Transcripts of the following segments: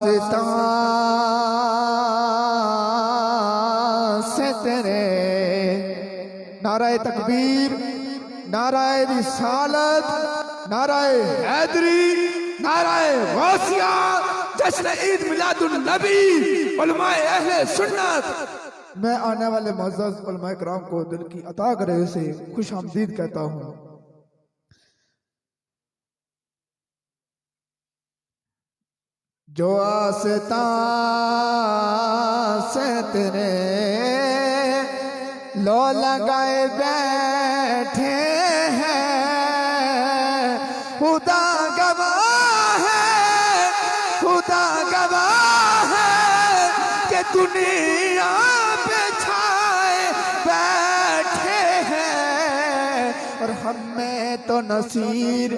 से तेरे नाराए तकबीर, नाराए रिसालत, नाराए हैदरी, नाराए गौसिया, जश्न ईद मिलादुन नबी, उलमाए अहले सुन्नत। मैं आने वाले मुअज़्ज़ज़ उलमाए किराम को दिल की अता करे से खुश आमदीद कहता हूँ। जो आस्ता से तेरे लो लगाए बैठे हैं, खुदा गवाह है, खुदा गवाह है कि दुनिया पे छाए बैठे हैं। और हमें तो नसीर,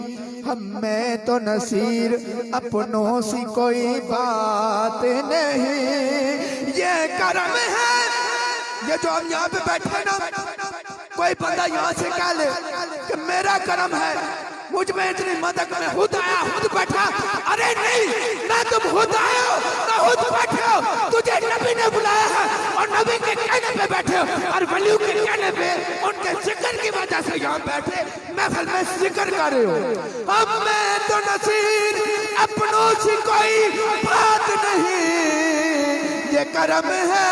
हमें तो नसीर अपनों सी कोई बात नहीं। ये करम है, ये जो हम यहाँ पे बैठे ना, कोई बंदा यहाँ से कह ले कि मेरा करम है, मुझ में इतनी मदद, मैं खुद आया खुद बैठा। अरे नहीं, ना तुम खुद आए हो ना खुद बैठे हो, तुझे नबी ने बुलाया है और नबी के कहने पे बैठे हो, और वलियों के कहने पे, उनके जिक्र की वजह से यहाँ बैठे महफिल में जिक्र कर रहे हो। हमें तो नसीर अपनों से कोई बात नहीं, ये करम है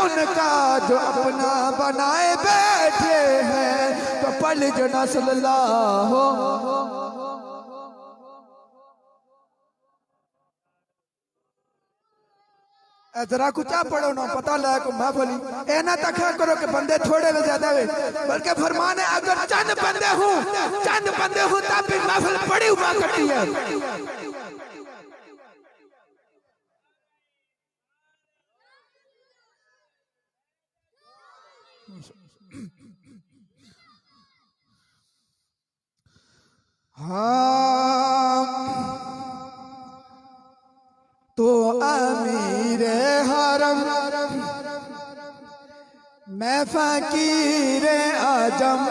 उनका जो अपना बनाए बैठे हैं। तो पढ़ जो ना सल्लल्लाहु, जरा कुछ पढ़ो ना, पता लगा को महफिल ए ना तखा करो कि बंदे थोड़े वे ज्यादा वे, बल्कि फरमाने अगर चंद बंदे हूँ तब भी महफिल बड़ी हुआ करती है। हाँ तो अमीर हरम, मैं फकीर आजम,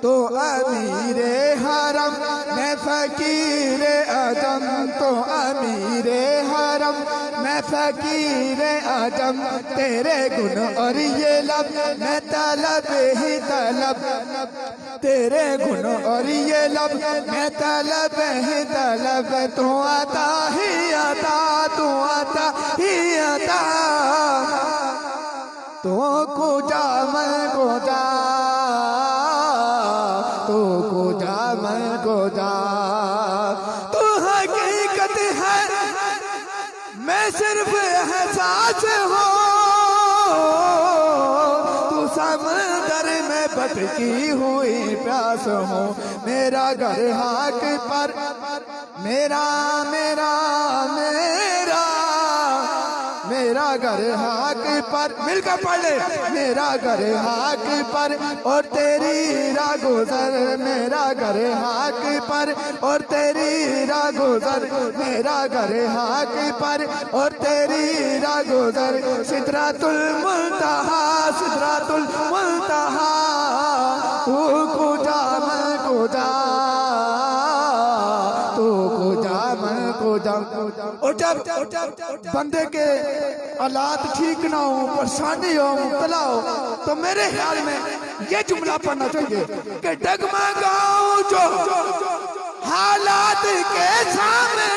तो अमीर हरम, मैं फकीर आजम, तो अमीर हरम, मैं फकीर आजम। तेरे गुण और ये लब, मैं तलब ही तलब, तेरे गुण और ये लब, मैं तलब ही तलब। तू आता ही आता, तू आता ही आता, तो कुजा मैं कुजा, तो कुजा मैं कुजा। तू हकीकत है, मैं सिर्फ एहसास हूँ, तू समंदर में भटकी हुई प्यास हूँ। मेरा घर हाक पर, मेरा मेरा मेरा मेरा घर हाक पर, मिलकर पढ़ ले। मेरा घर हाक पर और तेरी राह गुजर, मेरा घर हाक पर और तेरी राह गुजर, मेरा घर हाक पर और तेरी राह गुजर। सिदरातुल मुंतहा, सिदरातुल मुंतहा, तू कुजा मैं कुजा, तू कुजा मैं कुजा। और जब बंदे के हालात ठीक ना हो, परेशानी हो, मुब्तला हो, तो मेरे ख्याल में ये जुमला पढ़ना चाहिए कि डगमगाऊं जो हालात के सामने।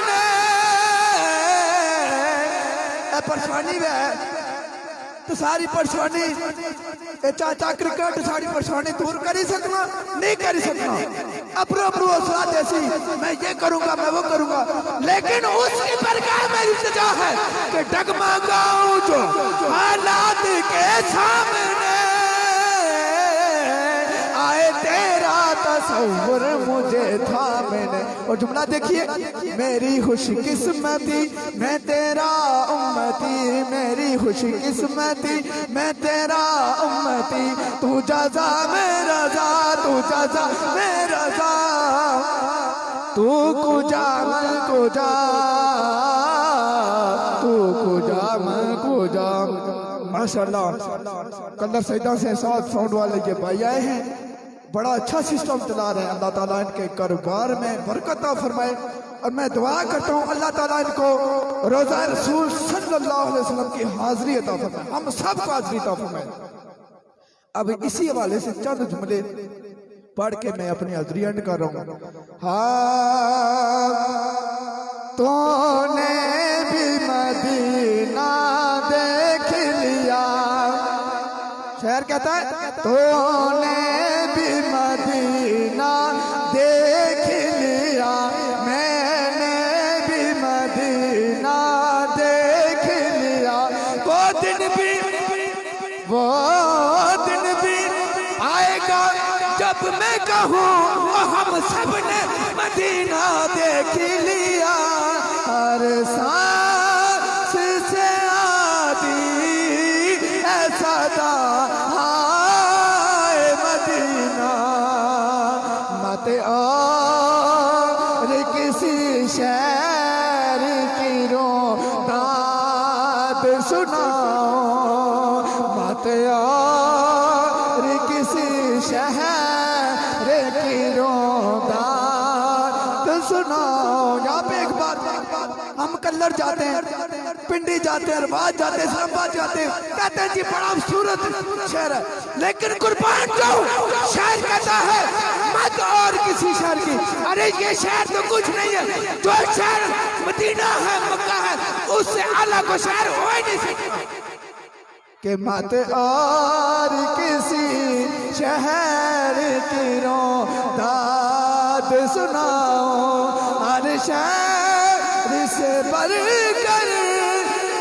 परेशानी में है तो सारी परेशानी, चाचा क्रिकेट सारी परेशानी दूर कर ही सकना नहीं कर ही सकना। अपनो अपनो साथ ऐसी, मैं ये करूंगा मैं वो करूंगा, लेकिन उसकी बरकत मेरी सजा है कि डगमगाऊं जो हालात के सामने। आए तेरा तस्वुर मुझे था मैंने। और जुमला देखिए, मेरी खुशकिस्मती मैं तेरा उम्मती, मेरी खुशकिस्मती मैं तेरा उम्मती। तू जज़ा मेरा जा, तू जज़ा मेरा जा, तू कुजा मैं कुजा, तू कुजा मैं कुजा। माशाल्लाह कलर सैदा से साथ साउंड वाले ये भाई आए हैं, बड़ा अच्छा सिस्टम चला रहे हैं। अल्लाह ताला इनके कारोबार में बरकत फरमाए। और मैं दुआ करता हूँ अल्लाह ताला इनको रोज़ा रसूल सल्लल्लाहु अलैहि वसल्लम की हाज़िरी अता फरमाए, हम सबको हाज़िरी अता फरमाए। अब इसी हवाले से चंद जुमले पढ़ के मैं अपनी हाज़िरी एंड कर रहा हूँ। हाँ, तूने भी मदीना देख लिया, शेर कहता है तूने भी मदीना देख लिया, मैंने भी मदीना देख लिया, वो दिन भी आएगा जब मैं कहूँ हम सब ने मदीना देख लिया। हर सांस से आती है सदा हाय मदीना, मत और किसी शहर की रोदात सुनाओ, मत और किसी शहर की रोदात सुनाओ। यहाँ पे एक बात, हम कल्लर जाते हैं, पिंडी जाते हैं, अरबाज जाते हैं, इस्लामाबाद जाते हैं, कहते हैं जी बड़ा खूबसूरत शहर है, लेकिन कुर्बान जाओ शहर कहता है मत और किसी शहर की। अरे ये शहर तो कुछ नहीं है, जो शहर मदीना है, मक्का है, उससे अलग को शहर हो ही नहीं सकता। कि मत और किसी शहर की रोदात सुनाओ, हर शहर से बढ़कर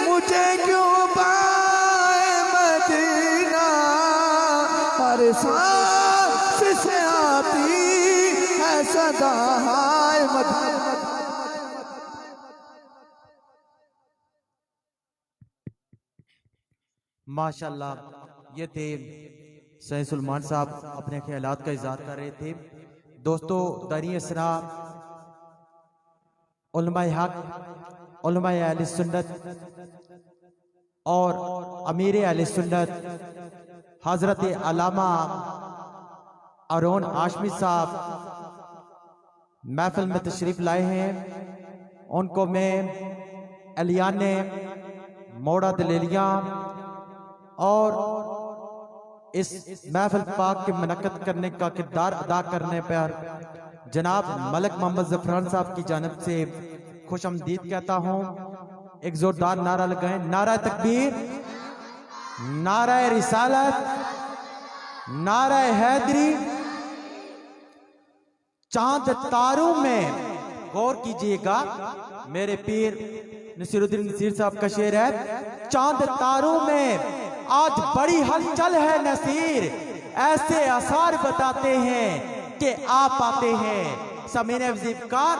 मुझे क्यों पाए मदीना, हर सांस से आती है सदा हाय मदीना। माशाल्लाह, ये थे सैयद सुलेमान साहब अपने ख्यालात का इज़हार कर रहे थे। दोस्तों, दारी असरा उलमाए हक, उलमाए अहले सुन्नत और अमीर अहले सुन्नत हजरत अल्लामा अरोन हाशमी साहब महफिल में तशरीफ लाए हैं। उनको मैं अलियाने मोड़ा दलेलिया और इस महफिल पाक के मुनक्कद करने का किरदार अदा करने पर जनाब मलिक मोहम्मद ज़फ़रान साहब की जानिब से खुशआमदीद कहता हूँ। एक जोरदार नारा लगाएं, नारा तकबीर, नारा रिसालत, नारा हैदरी। चांद तारों में गौर कीजिएगा, मेरे पीर नसीरुद्दीन नसीर साहब का शेर है, चांद तारों में आज बड़ी हलचल है नसीर, ऐसे आसार बताते हैं कि आप आते हैं। समीन वज़ीफ़कार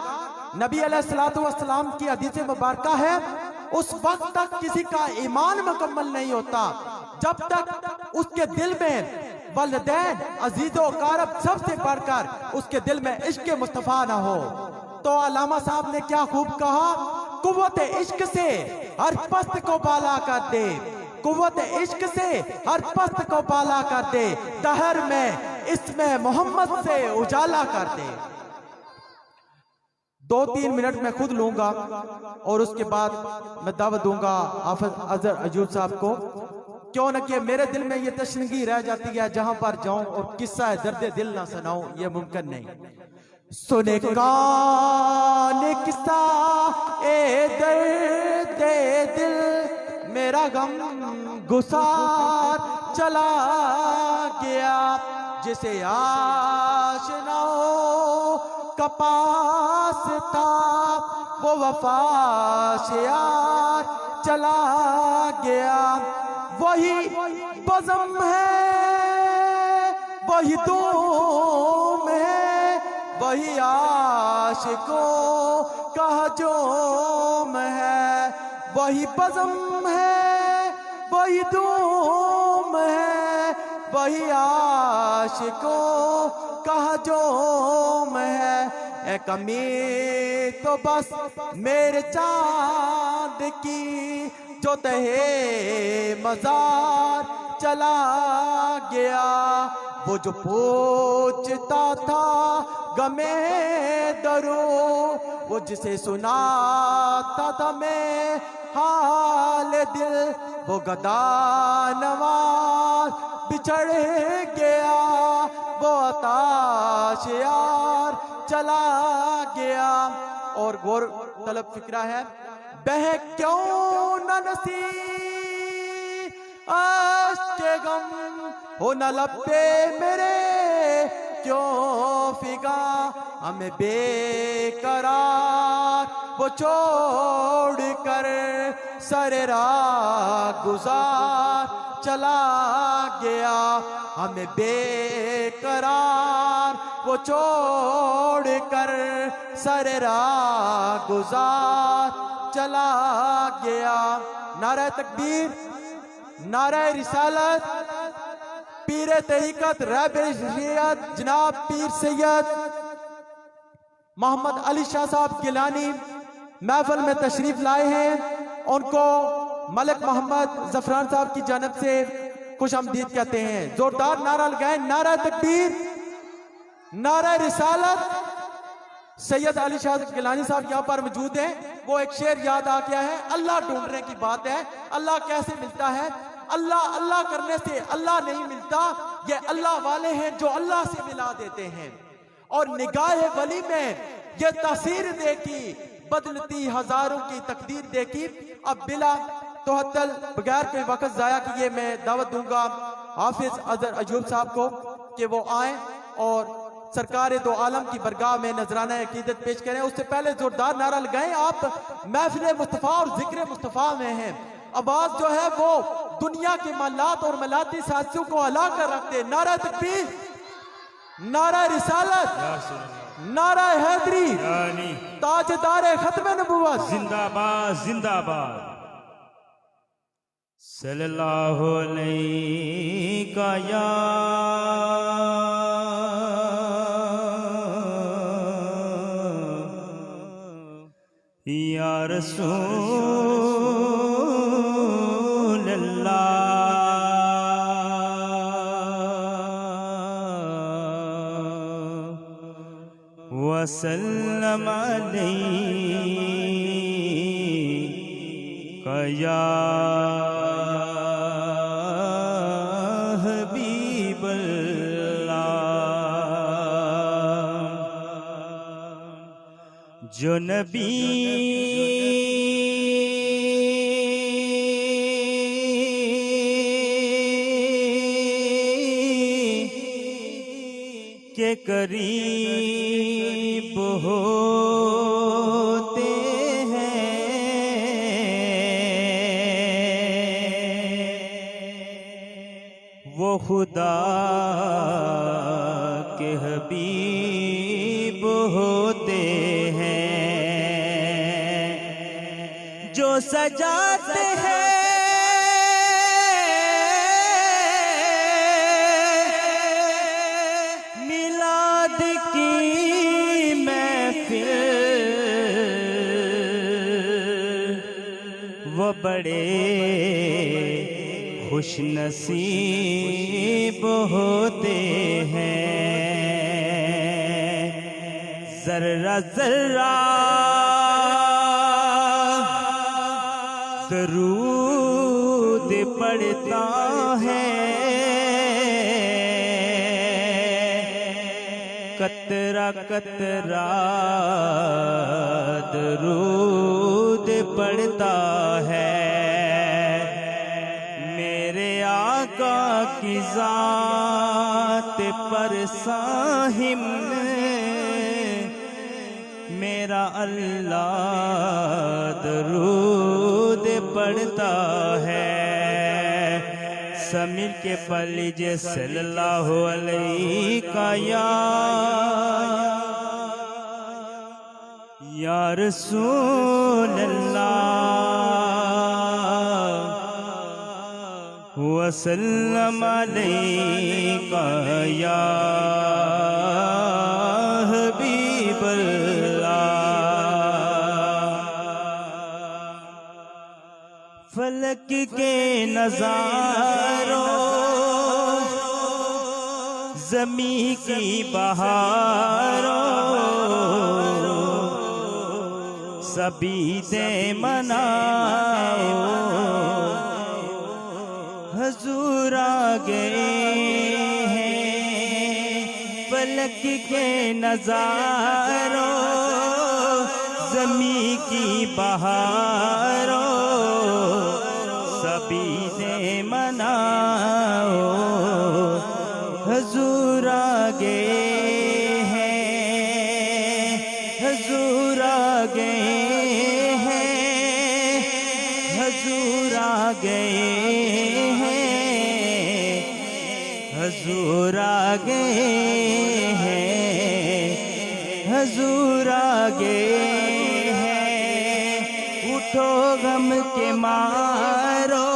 नबी अलैहिस्सलातु वस्सलाम की हदीस मुबारका है, उस वक्त तक किसी का ईमान मुकम्मल नहीं होता जब तक उसके दिल में वलदैन अजीज़ो कारब सबसे बढ़कर उसके दिल में इश्क मुस्तफ़ा ना हो। तो अल्लामा साहब ने क्या खूब कहा, कुव्वत इश्क से हर पस्त को बाला कर दे, कुव्वत इश्क से हर पस्त को बाला कर दे, दहर में इसमें मोहम्मद से उजाला कर दे। 2-3 मिनट मैं खुद लूंगा और उसके बाद मैं दावत दूंगा हाफिज अजहर अजूब साहब को। क्यों न कि मेरे दिल में ये तशनगी रह जाती है, जहां पर जाऊं और किस्सा दर्द दिल ना सुनाऊं, ये मुमकिन नहीं। सुने कान किस्सा ए दर्द दिल, मेरा गम गुसार चला गया, जिसे आशनाओं कपास था वो वफा से यार चला गया। वही बज़म है, वही तुम है, वही आशिकों का हजूम है, वही बज़म है, वही तुम है, वही आशिकों का हजूम है। ए कमी तो बस मेरे चांद की जो तहे मजार चला गया, वो जो पूछता था गमे दरो, वो जिसे सुनाता था मैं हाल दिल, वो गदा नवाज बिछड़ गया, वो आताश यार चला गया। और गौर तलब फिक्रा है, बह क्यों न नसी आश्के गम, हो न लपे मेरे क्यों फिगा, हमें बेकरार वो छोड़ कर सरे राह गुजार चला गया, हमें बेकरार वो छोड़ कर सरे राह गुजार चला गया। नारे तकबीर, नारे रिसालत, पीर तरीकत रहबर शरीयत जनाब पीर सैयद मोहम्मद अली शाह साहब गिलानी महफिल में तशरीफ लाए हैं। उनको मलिक मोहम्मद जफरान साहब की जानब से खुश आमदीद कहते हैं। जोरदार नारा लगाएं, नारा तकबीर, नारा रिसालत। सैयद अली शाह गिलानी साहब यहाँ पर मौजूद हैं। वो एक शेर याद आ गया है, अल्लाह ढूंढने की बात है। अल्लाह कैसे मिलता है? अल्लाह अल्लाह करने से अल्लाह नहीं मिलता, ये अल्लाह वाले हैं जो अल्लाह से मिला देते हैं। और निगाह वली में ये तासीर देखी, बदलती हजारों की तकदीर देखी। अब बिला तोहतल बगैर कोई वक्त जाया किए मैं दावत दूंगा हाफिज अजहर अयूब साहब को कि वो आए और सरकार दो आलम की बरगाह में नजराना अकीदत पेश करें। उससे पहले जोरदार नारा लगाएं। आप महफिल मुस्तफ़ा और जिक्र मुस्तफ़ा में हैं। आवाज जो है वो दुनिया के मालात और मलाती साथियों को हिला कर रख दे। नारा तकबीर, नारा रिसालत, नारा हैदरी, ताजदार खत्म नबुव्वत जिंदाबाद जिंदाबाद। सल्लल्लाहु अलैहि या रसूल अल्लाह वसल्लम अलैका या हबीब अल्लाह। जो नबी के करीब होते हैं, वो खुदा के हबीब होते हैं। जो सजाते हैं वो बड़े खुश नसीब होते हैं। जर्रा जर्रा दरूद पड़ता है, कतरा कतरा दरूद पड़ता है। मेरे आका की ज़ात पर साहिम मेरा अल्लाह दरूद पड़ता है। समिल के पढ़ लीजिए सल्लल्लाहु अलैका या रसूल अल्लाह वसल्लम अलैका या हबीब अल्लाह। फलक के नज़ारों ज़मी की बहारों सभी दे मनाओ हजूर आ गए हैं फलक के नजारों ज़मी की बहारों सभी दे मनाओ हजूर आ गए हैं हजूर आ गए हैं हजूर आ गए हैं हजूर आ गए हैं हजूर आ गए हैं उठो गम के मारो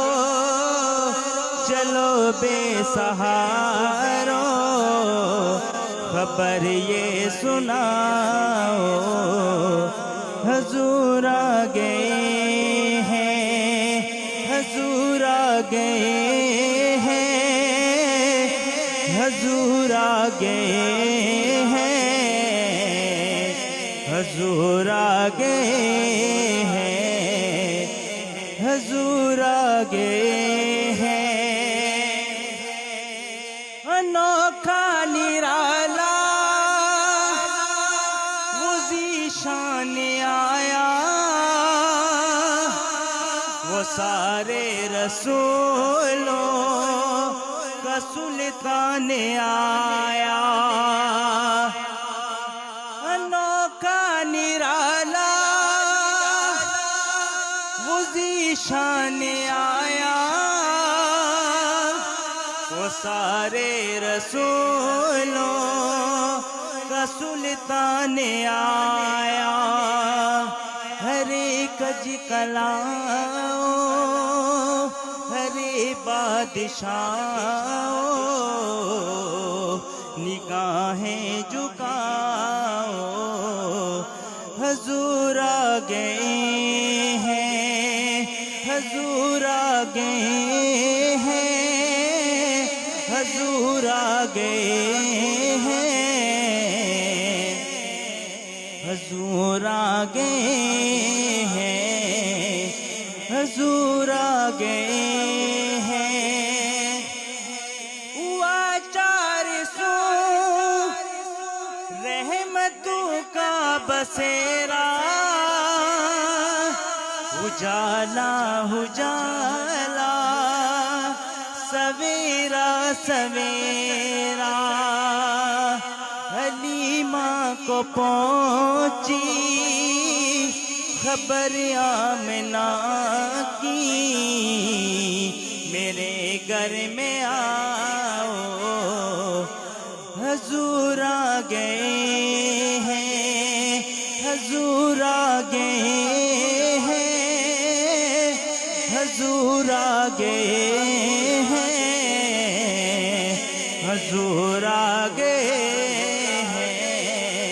चलो बेसहारो खबर ये सुनाओ हजूर आ गए हैं हजूर आ गए हैं हजूर आ गए हैं हजूर आ गए हैं हजूर आ गए हैं अनोखा निराला वो ज़ीशान आया वो सारे रसूलों का सुल्तान आया अनोखा निराला वो ज़ीशान आया वो सारे रसूलों का सुल्तान आया हर एक कलाओ हरे बादशाओ निगाहें झुकाओ हजूर आ गए हैं हजूर आ गए हैं हजूर आ गए हैं हजूर आ गए हैं हजूर आ गए हैं आचार सो रहमतों का बसेरा उजाला उजाला सवेरा सवेरा हलीमा को पहुंची खबर आमना की मेरे घर में आओ हजूर आ गए हैं हजूर आ गए हैं हजूर आ गए हैं हजूर आ गए हैं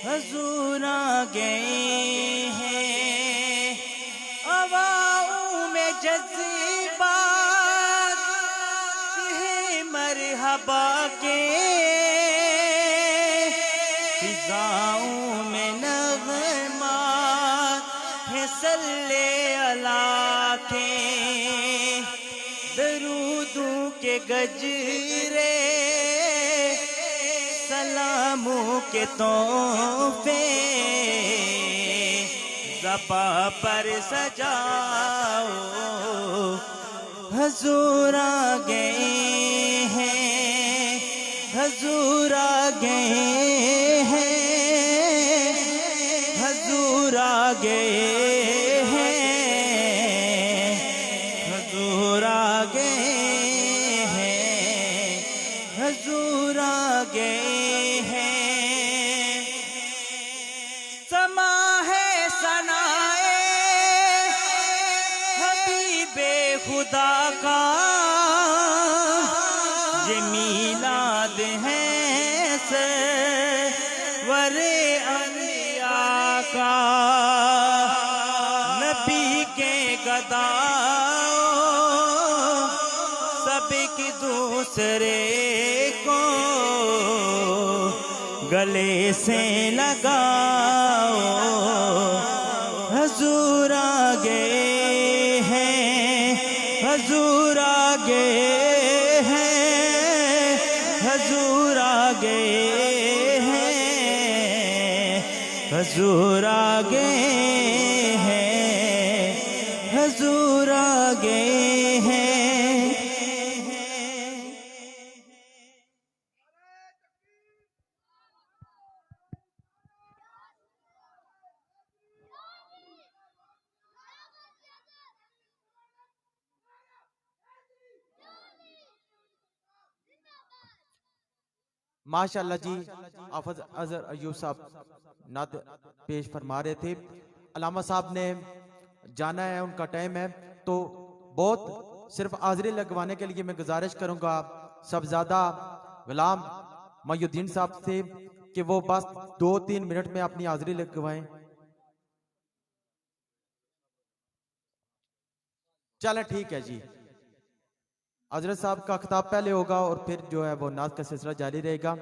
हजूर आ गए हैं हवाओं में जज्बात है मरहबा के फिजाओं में नग़मात है सल्ले अला के दरूदों के गजरे सलामों के तोहफे ज़बा पर सजाओ हजूर आ गए हैं हजूर आ गए हैं हजूर आ गए हैं हजूर आ गए हैं हजूर आ गए हैं समा है सनाए हबीबे खुदा का ये मीलाद है सरवरे अंबिया का नबी के गदाओ सब एक दूसरे को गले से लगाओ, हजूर आगे हैं, हजूर आगे हैं, हजूर आगे हैं, हजूर आगे हैं, हजूर आगे हैं। माशाअल्लाह जी, हाफिज अजहर अयूब साहब नात पेश फरमा रहे थे। अलामा साहब ने जाना है, उनका टाइम है, तो बहुत सिर्फ हाजिरी लगवाने के लिए मैं गुजारिश करूंगा सबजादा गुलाम मोहिउद्दीन साहब से कि वो बस 2-3 मिनट में अपनी हाजिरी लगवाएं। चलें ठीक है जी। हजरत साहब का खिताब पहले होगा और फिर जो है वो नाज का सिलसिला जारी रहेगा।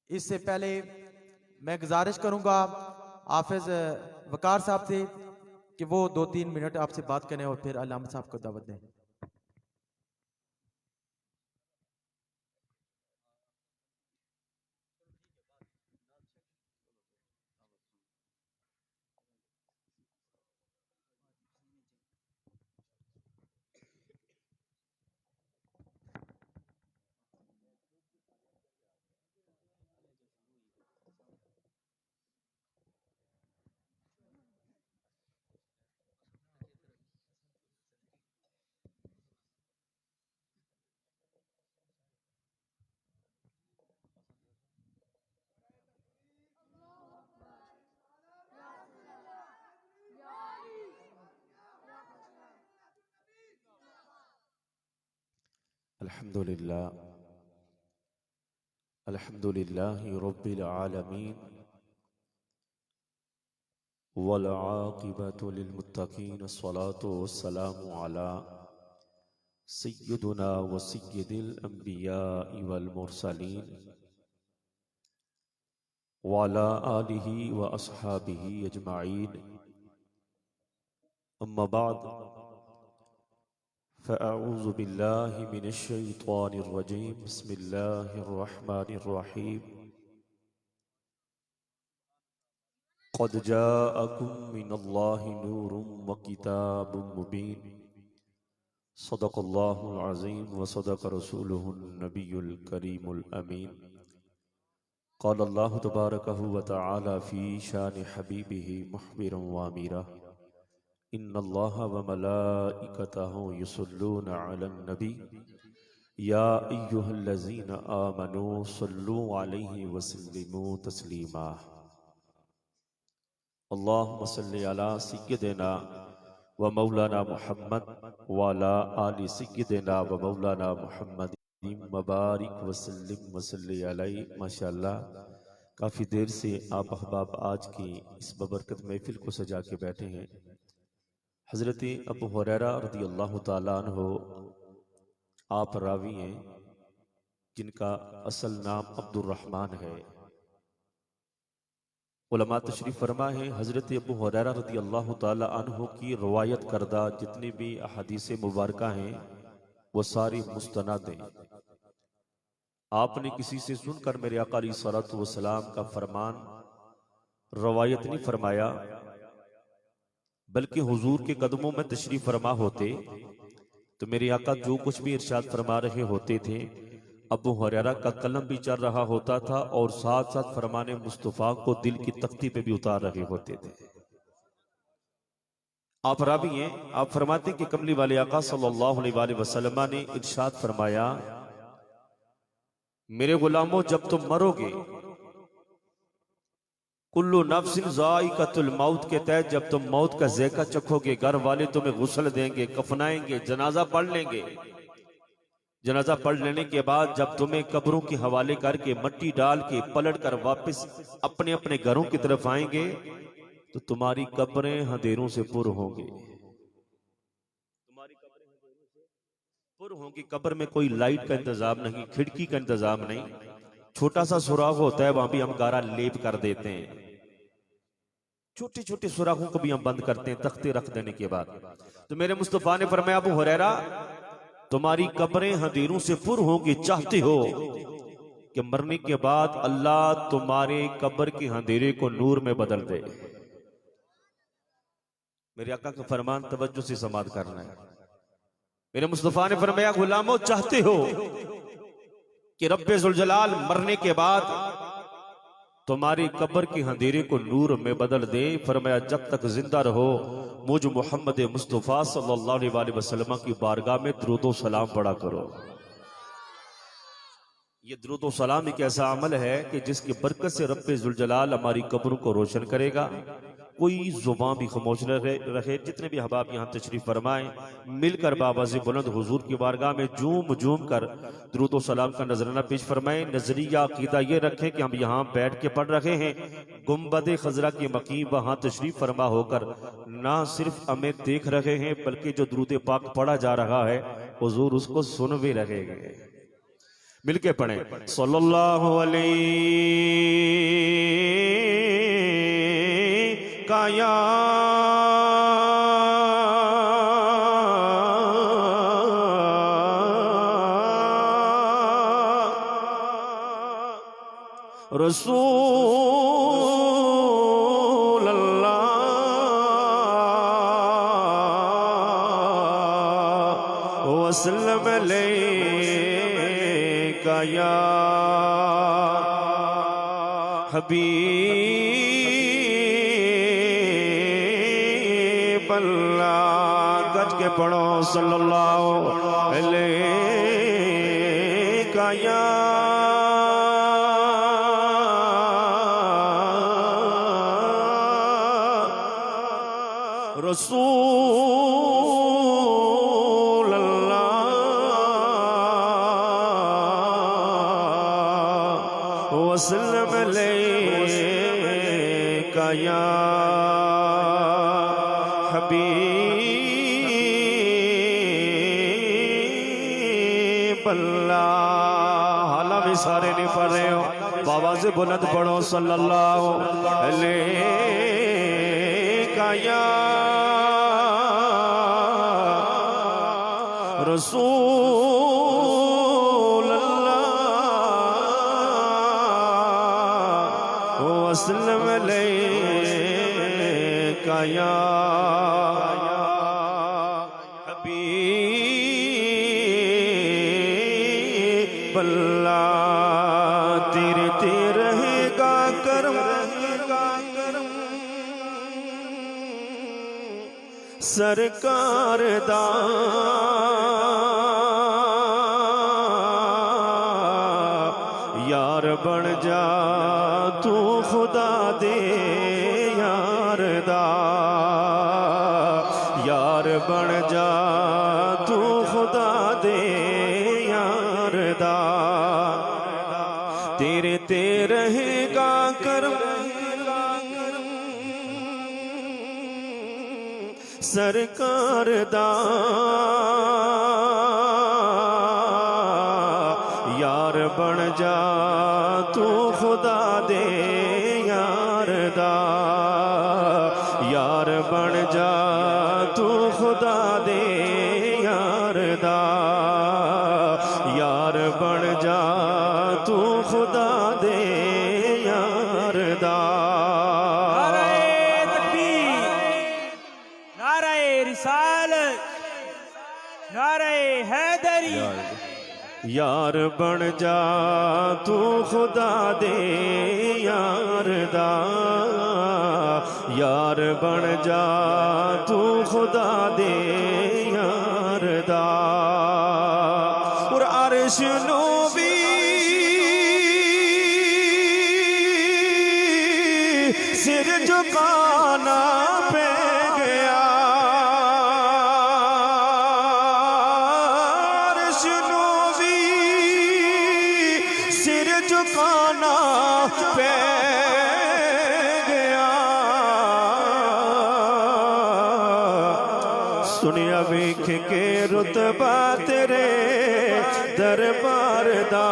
इससे पहले मैं गुजारिश करूंगा हाफिज वकार साहब से कि वो 2-3 मिनट आपसे बात करें और फिर अल्लामा साहब को दावत दें। अल्हम्दुलिल्लाह, अल्हम्दुलिल्लाहि रब्बिल आलमीन, वल आक़िबतु लिल मुत्तक़ीन, अस्सलातु वस्सलामु अला सय्यिदुना व सय्यिदिल अंबियाइ वल मुरसलीन व अला आलिहि व अस्हाबिहि अजमाइन। अम्मा बाद, फ़अऊज़ु बिल्लाहि मिनश शैतानिर रजीम, बिस्मिल्लाहिर रहमानिर रहीम। क़द जाअकुम मिनल्लाहि नूरुम व किताबुम मुबीन। सदक़ल्लाहुल अज़ीम व सदक़ रसूलुहुन नबियुल करीमुल अमीन। क़ाल अल्लाहु तबारकहु व तआला फ़ी शानि हबीबिही मुख़बिरन व अमीरा। इन्नल्लाहा व मलाइकतहु युसल्लूना अलन नबी या अय्युहल्लज़ीना आमनू सल्लू अलैहि व सल्लिमू तस्लीमा। अल्लाहुम्मा सल्लि अला सय्यिदिना व मौलाना मुहम्मद व अला आलि सय्यिदिना व मौलाना मुहम्मद मबारिक व सल्लिम व सल्लि अलैहि। माशाअल्लाह, काफ़ी देर से आप अहबाब आज की इस बबरकत महफिल को सजा के बैठे हैं। हज़रत अबू हुरैरा रज़ियल्लाहु ताला अन्हु आप रावी हैं जिनका असल नाम अब्दुर्रहमान है। उलमा तशरीफ फरमा है हज़रत अबू हुरैरा रज़ियल्लाहु ताला अन्हु की रवायत करदा जितनी भी अहादीस मुबारका हैं वो सारी मुस्तनद हैं। आपने किसी से सुनकर मेरे आका अलैहिस्सलातु वस्सलाम का फरमान रवायत नहीं फरमाया, बल्कि हुजूर के कदमों में तशरीफ फरमा होते तो मेरे आका जो कुछ भी इरशाद फरमा रहे होते थे, अबू हुरैरा का कलम भी चल रहा होता था और साथ साथ फरमाने मुस्तफ़ा को दिल की तख्ती पे भी उतार रहे होते थे। आप रावी हैं, आप फरमाते कि कमली वाले आका सल्लल्लाहु अलैहि वसल्लम ने इरशाद फरमाया, मेरे गुलामों जब तुम मरोगे, कुल्लु नफ्सिन ज़ाइक़तुल मौत के तहत जब तुम मौत का ज़ायक़ा चखोगे, घर वाले तुम्हें गुस्ल देंगे, कफनाएंगे, जनाजा पढ़ लेंगे। जनाजा पढ़ लेने के बाद जब तुम्हें कब्रों के हवाले करके मट्टी डाल के पलट कर वापस अपने अपने घरों की तरफ आएंगे तो तुम्हारी कब्रें अंधेरों से पुर होंगे। तुम्हारी कब्रें अंधेरों से पुर हों कि कब्र में कोई लाइट का इंतजाम नहीं, खिड़की का इंतजाम नहीं, छोटा सा सुराख होता है, वहां भी हम गारा लेप कर देते हैं। छोटे छोटे सुराखों को भी हम बंद करते हैं तख्ते रख देने के बाद। तो मेरे मुस्तफा ने फरमाया, अबू हुरैरा तुम्हारी कब्रें अंधेरों से पुर होंगी, चाहते हो कि मरने के बाद अल्लाह तुम्हारे कब्र के अंधेरे को नूर में बदल दे। मेरे आका का फरमान तवज्जो से समाअत करना है। मेरे मुस्तफा ने फरमाया, गुलामों चाहते हो कि रब्बे जुल जलाल मरने के बाद तुम्हारी कब्र के अंधेरे को नूर में बदल दे? फरमाया, जब तक जिंदा रहो मुझ मोहम्मद मुस्तफा सल्लल्लाहु अलैहि वसल्लम की बारगाह में दुरूद सलाम पढ़ा करो। ये दुरूद सलाम एक ऐसा अमल है कि जिसकी बरकत से रब्बे जुल जलाल हमारी कब्रों को रोशन करेगा। कोई जुबान भी खामोश रहे। जितने भी अहबाब यहाँ तशरीफ फरमाएं, मिलकर बाबाज़ बुलंद हुजूर की बारगाह में झूम झूम कर दुरूद सलाम का नजराना पेश फरमाएं। नजरिया अकीदा ये रखें कि हम यहाँ बैठ के पढ़ रहे हैं, गुम्बद खजरा की मकीम वहाँ तशरीफ फरमा होकर ना सिर्फ हमें देख रहे हैं, बल्कि जो दुरूद पाक पढ़ा जा रहा है हुजूर उसको सुन भी रहे हैं। मिलके पढ़े सल्लल्लाहु अलैहि काया रसूल अल्लाह वसल्लम अलैका या हबीब अल्लाह। गज के पढ़ो सल्लल्लाहु अलैका या रसूल अल्लाह वसल्लम अलैका या हबीब अल्लाह। हाला भी सारे नहीं पढ़ रहे हो, बाबा से बुलंद पढ़ो सल्लल्लाहु अलैका या रसूल अल्लाह वसल्लम अलैका या हबीब अल्लाह। तेरे ते रहेगा करम सरकार दा यार बन जा तू खुदा दे यार दा, यार बन जा तू खुदा दे यार दा। तेरे ते रहेगा करम सरकार दा यार बन जा तू खुदा दे यार दा, यार बन जा तू खुदा दे यार दा, यार बन जा तू खुदा दे यार दा। यार बन जा तू खुदा दे यार दा, यार बन जा तू खुदा दे यार दा। और अर्श नो भी सिर झुकाना पे गया, झुकाना पे गया। सुनिया वेख के रुतबा तेरे दरबार दा,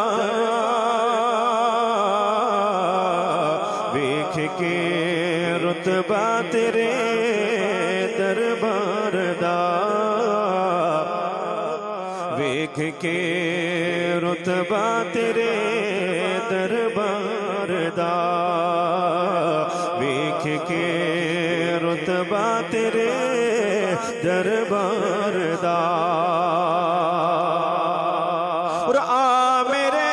वेख के रुतबा तेरे दरबार दा, वेख के रुतबा तेरे दरबार दा, वेख के रुतबा तेरे दरबार दा। और आ मेरे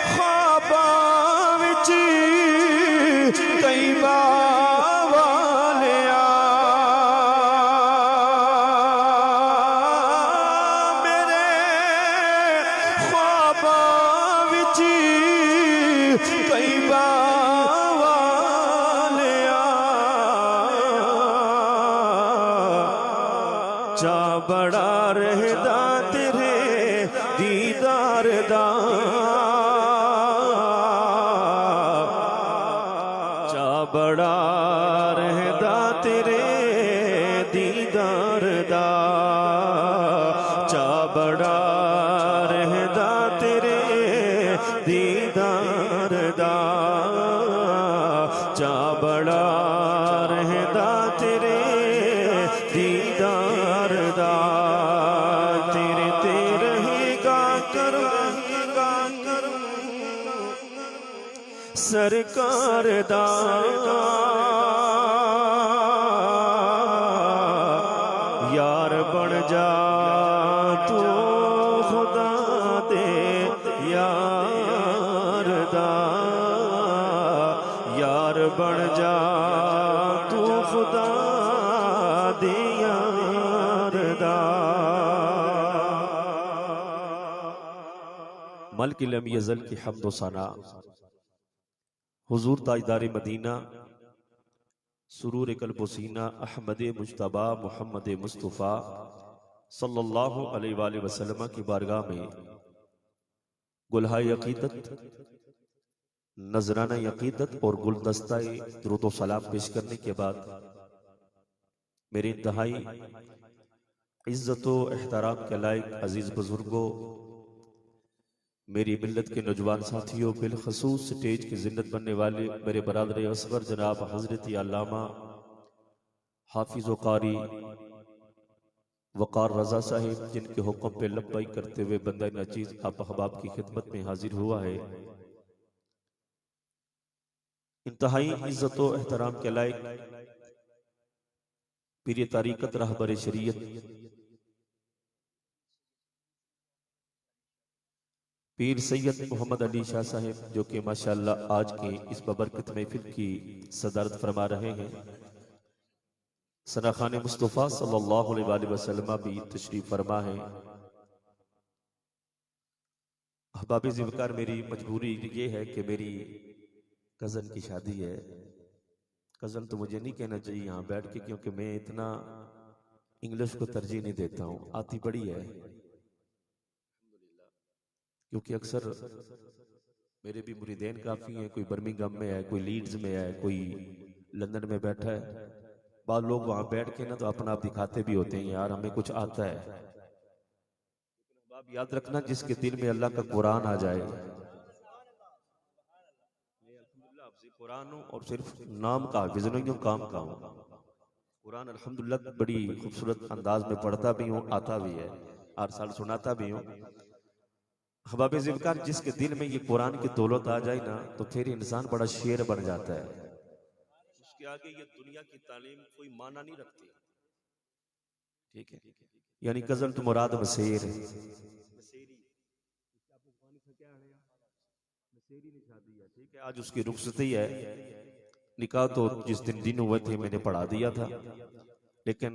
ख्वाबां विच कई वालिया, मेरे ख्वाबां विच कई चा बड़ा रहदा तेरे दीदार दा, चा बड़ा रहदा तेरे दीदार दा, चा बड़ा रहदा तेरे दीदार दा, चा बड़ा रहदा तेरे दीदार दा। तेरे ते रहेगा करम सरकार दा, यार बन जा तू खुदा दे यार दा, यार बन जा तू खुदा दे यार दा। मल्क लम यज़ल की हम्द व सना हुजूर ताजदार मदीना सुरूर कल्ब सीना अहमद मुज्तबा मोहम्मद मुस्तफ़ा सल्लल्लाहु अलैहि वसल्लम की बारगाह में गुलहाए अकीदत, नजराना अकीदत और गुलदस्ता दुरूद व सलाम पेश करने के बाद मेरे इंतहाई इज्जत व एहतराम के लायक अजीज बुजुर्गों, मेरी मिल्लत के नौजवान साथियों, बिलखसूस स्टेज की जिन्नत बनने वाले मेरे बरादर असगर जनाब हजरत अल्लामा हाफिज व कारी वकार रजा साहिब, जिनके हुक्म पे लब्बाई करते हुए बंदा नचीज आप अहबाब की खिदमत में हाजिर हुआ है, इंतहाई इज्जत व एहतराम के लायक पीर तारीकत रहबर शरीयत पीर सैयद मोहम्मद अली शाह साहिब, जो कि माशाअल्लाह आज के इस बबरकत महफिल की सदारत फरमा रहे हैं, सनाखान मुस्तफ़ा सल्लल्लाहु अलैहि वसल्लम भी तशरीफ फरमा है। अहबाब ज़िवकार, मेरी मजबूरी ये है कि मेरी कज़न की शादी है। कज़न तो मुझे नहीं कहना चाहिए यहाँ बैठ के, क्योंकि मैं इतना इंग्लिश को तरजीह नहीं देता हूँ, आती बड़ी है, क्योंकि अक्सर मेरे भी मुरीदेन काफ़ी हैं, कोई बर्मिंघम में है, कोई लीड्स में है, कोई लंदन में बैठा है। बाद लोग वहाँ बैठ के ना तो अपना आप दिखाते भी होते हैं, यार हमें कुछ आता है। आप याद रखना, जिसके दिल में अल्लाह का कुरान आ जाए, कुरान और सिर्फ नाम का हाफिज़ नहीं हूँ, काम का हूँ। कुरान अल्हम्दुलिल्लाह बड़ी खूबसूरत अंदाज में पढ़ता भी हूँ, आता भी है, हर साल सुनाता भी हूँ। अहबाब ज़िवकार, जिसके दिल में ये कुरान की दौलत आ जाए ना, तो फिर इंसान बड़ा शेर बन जाता है। उसके आगे ये दुनिया की तालीम कोई माना नहीं रखती। ठीक है, यानी कज़न तो मुराद मसेर है, ठीक है। आज उसकी रुखसती है, निकाह तो जिस दिन हुए थे मैंने पढ़ा दिया था, लेकिन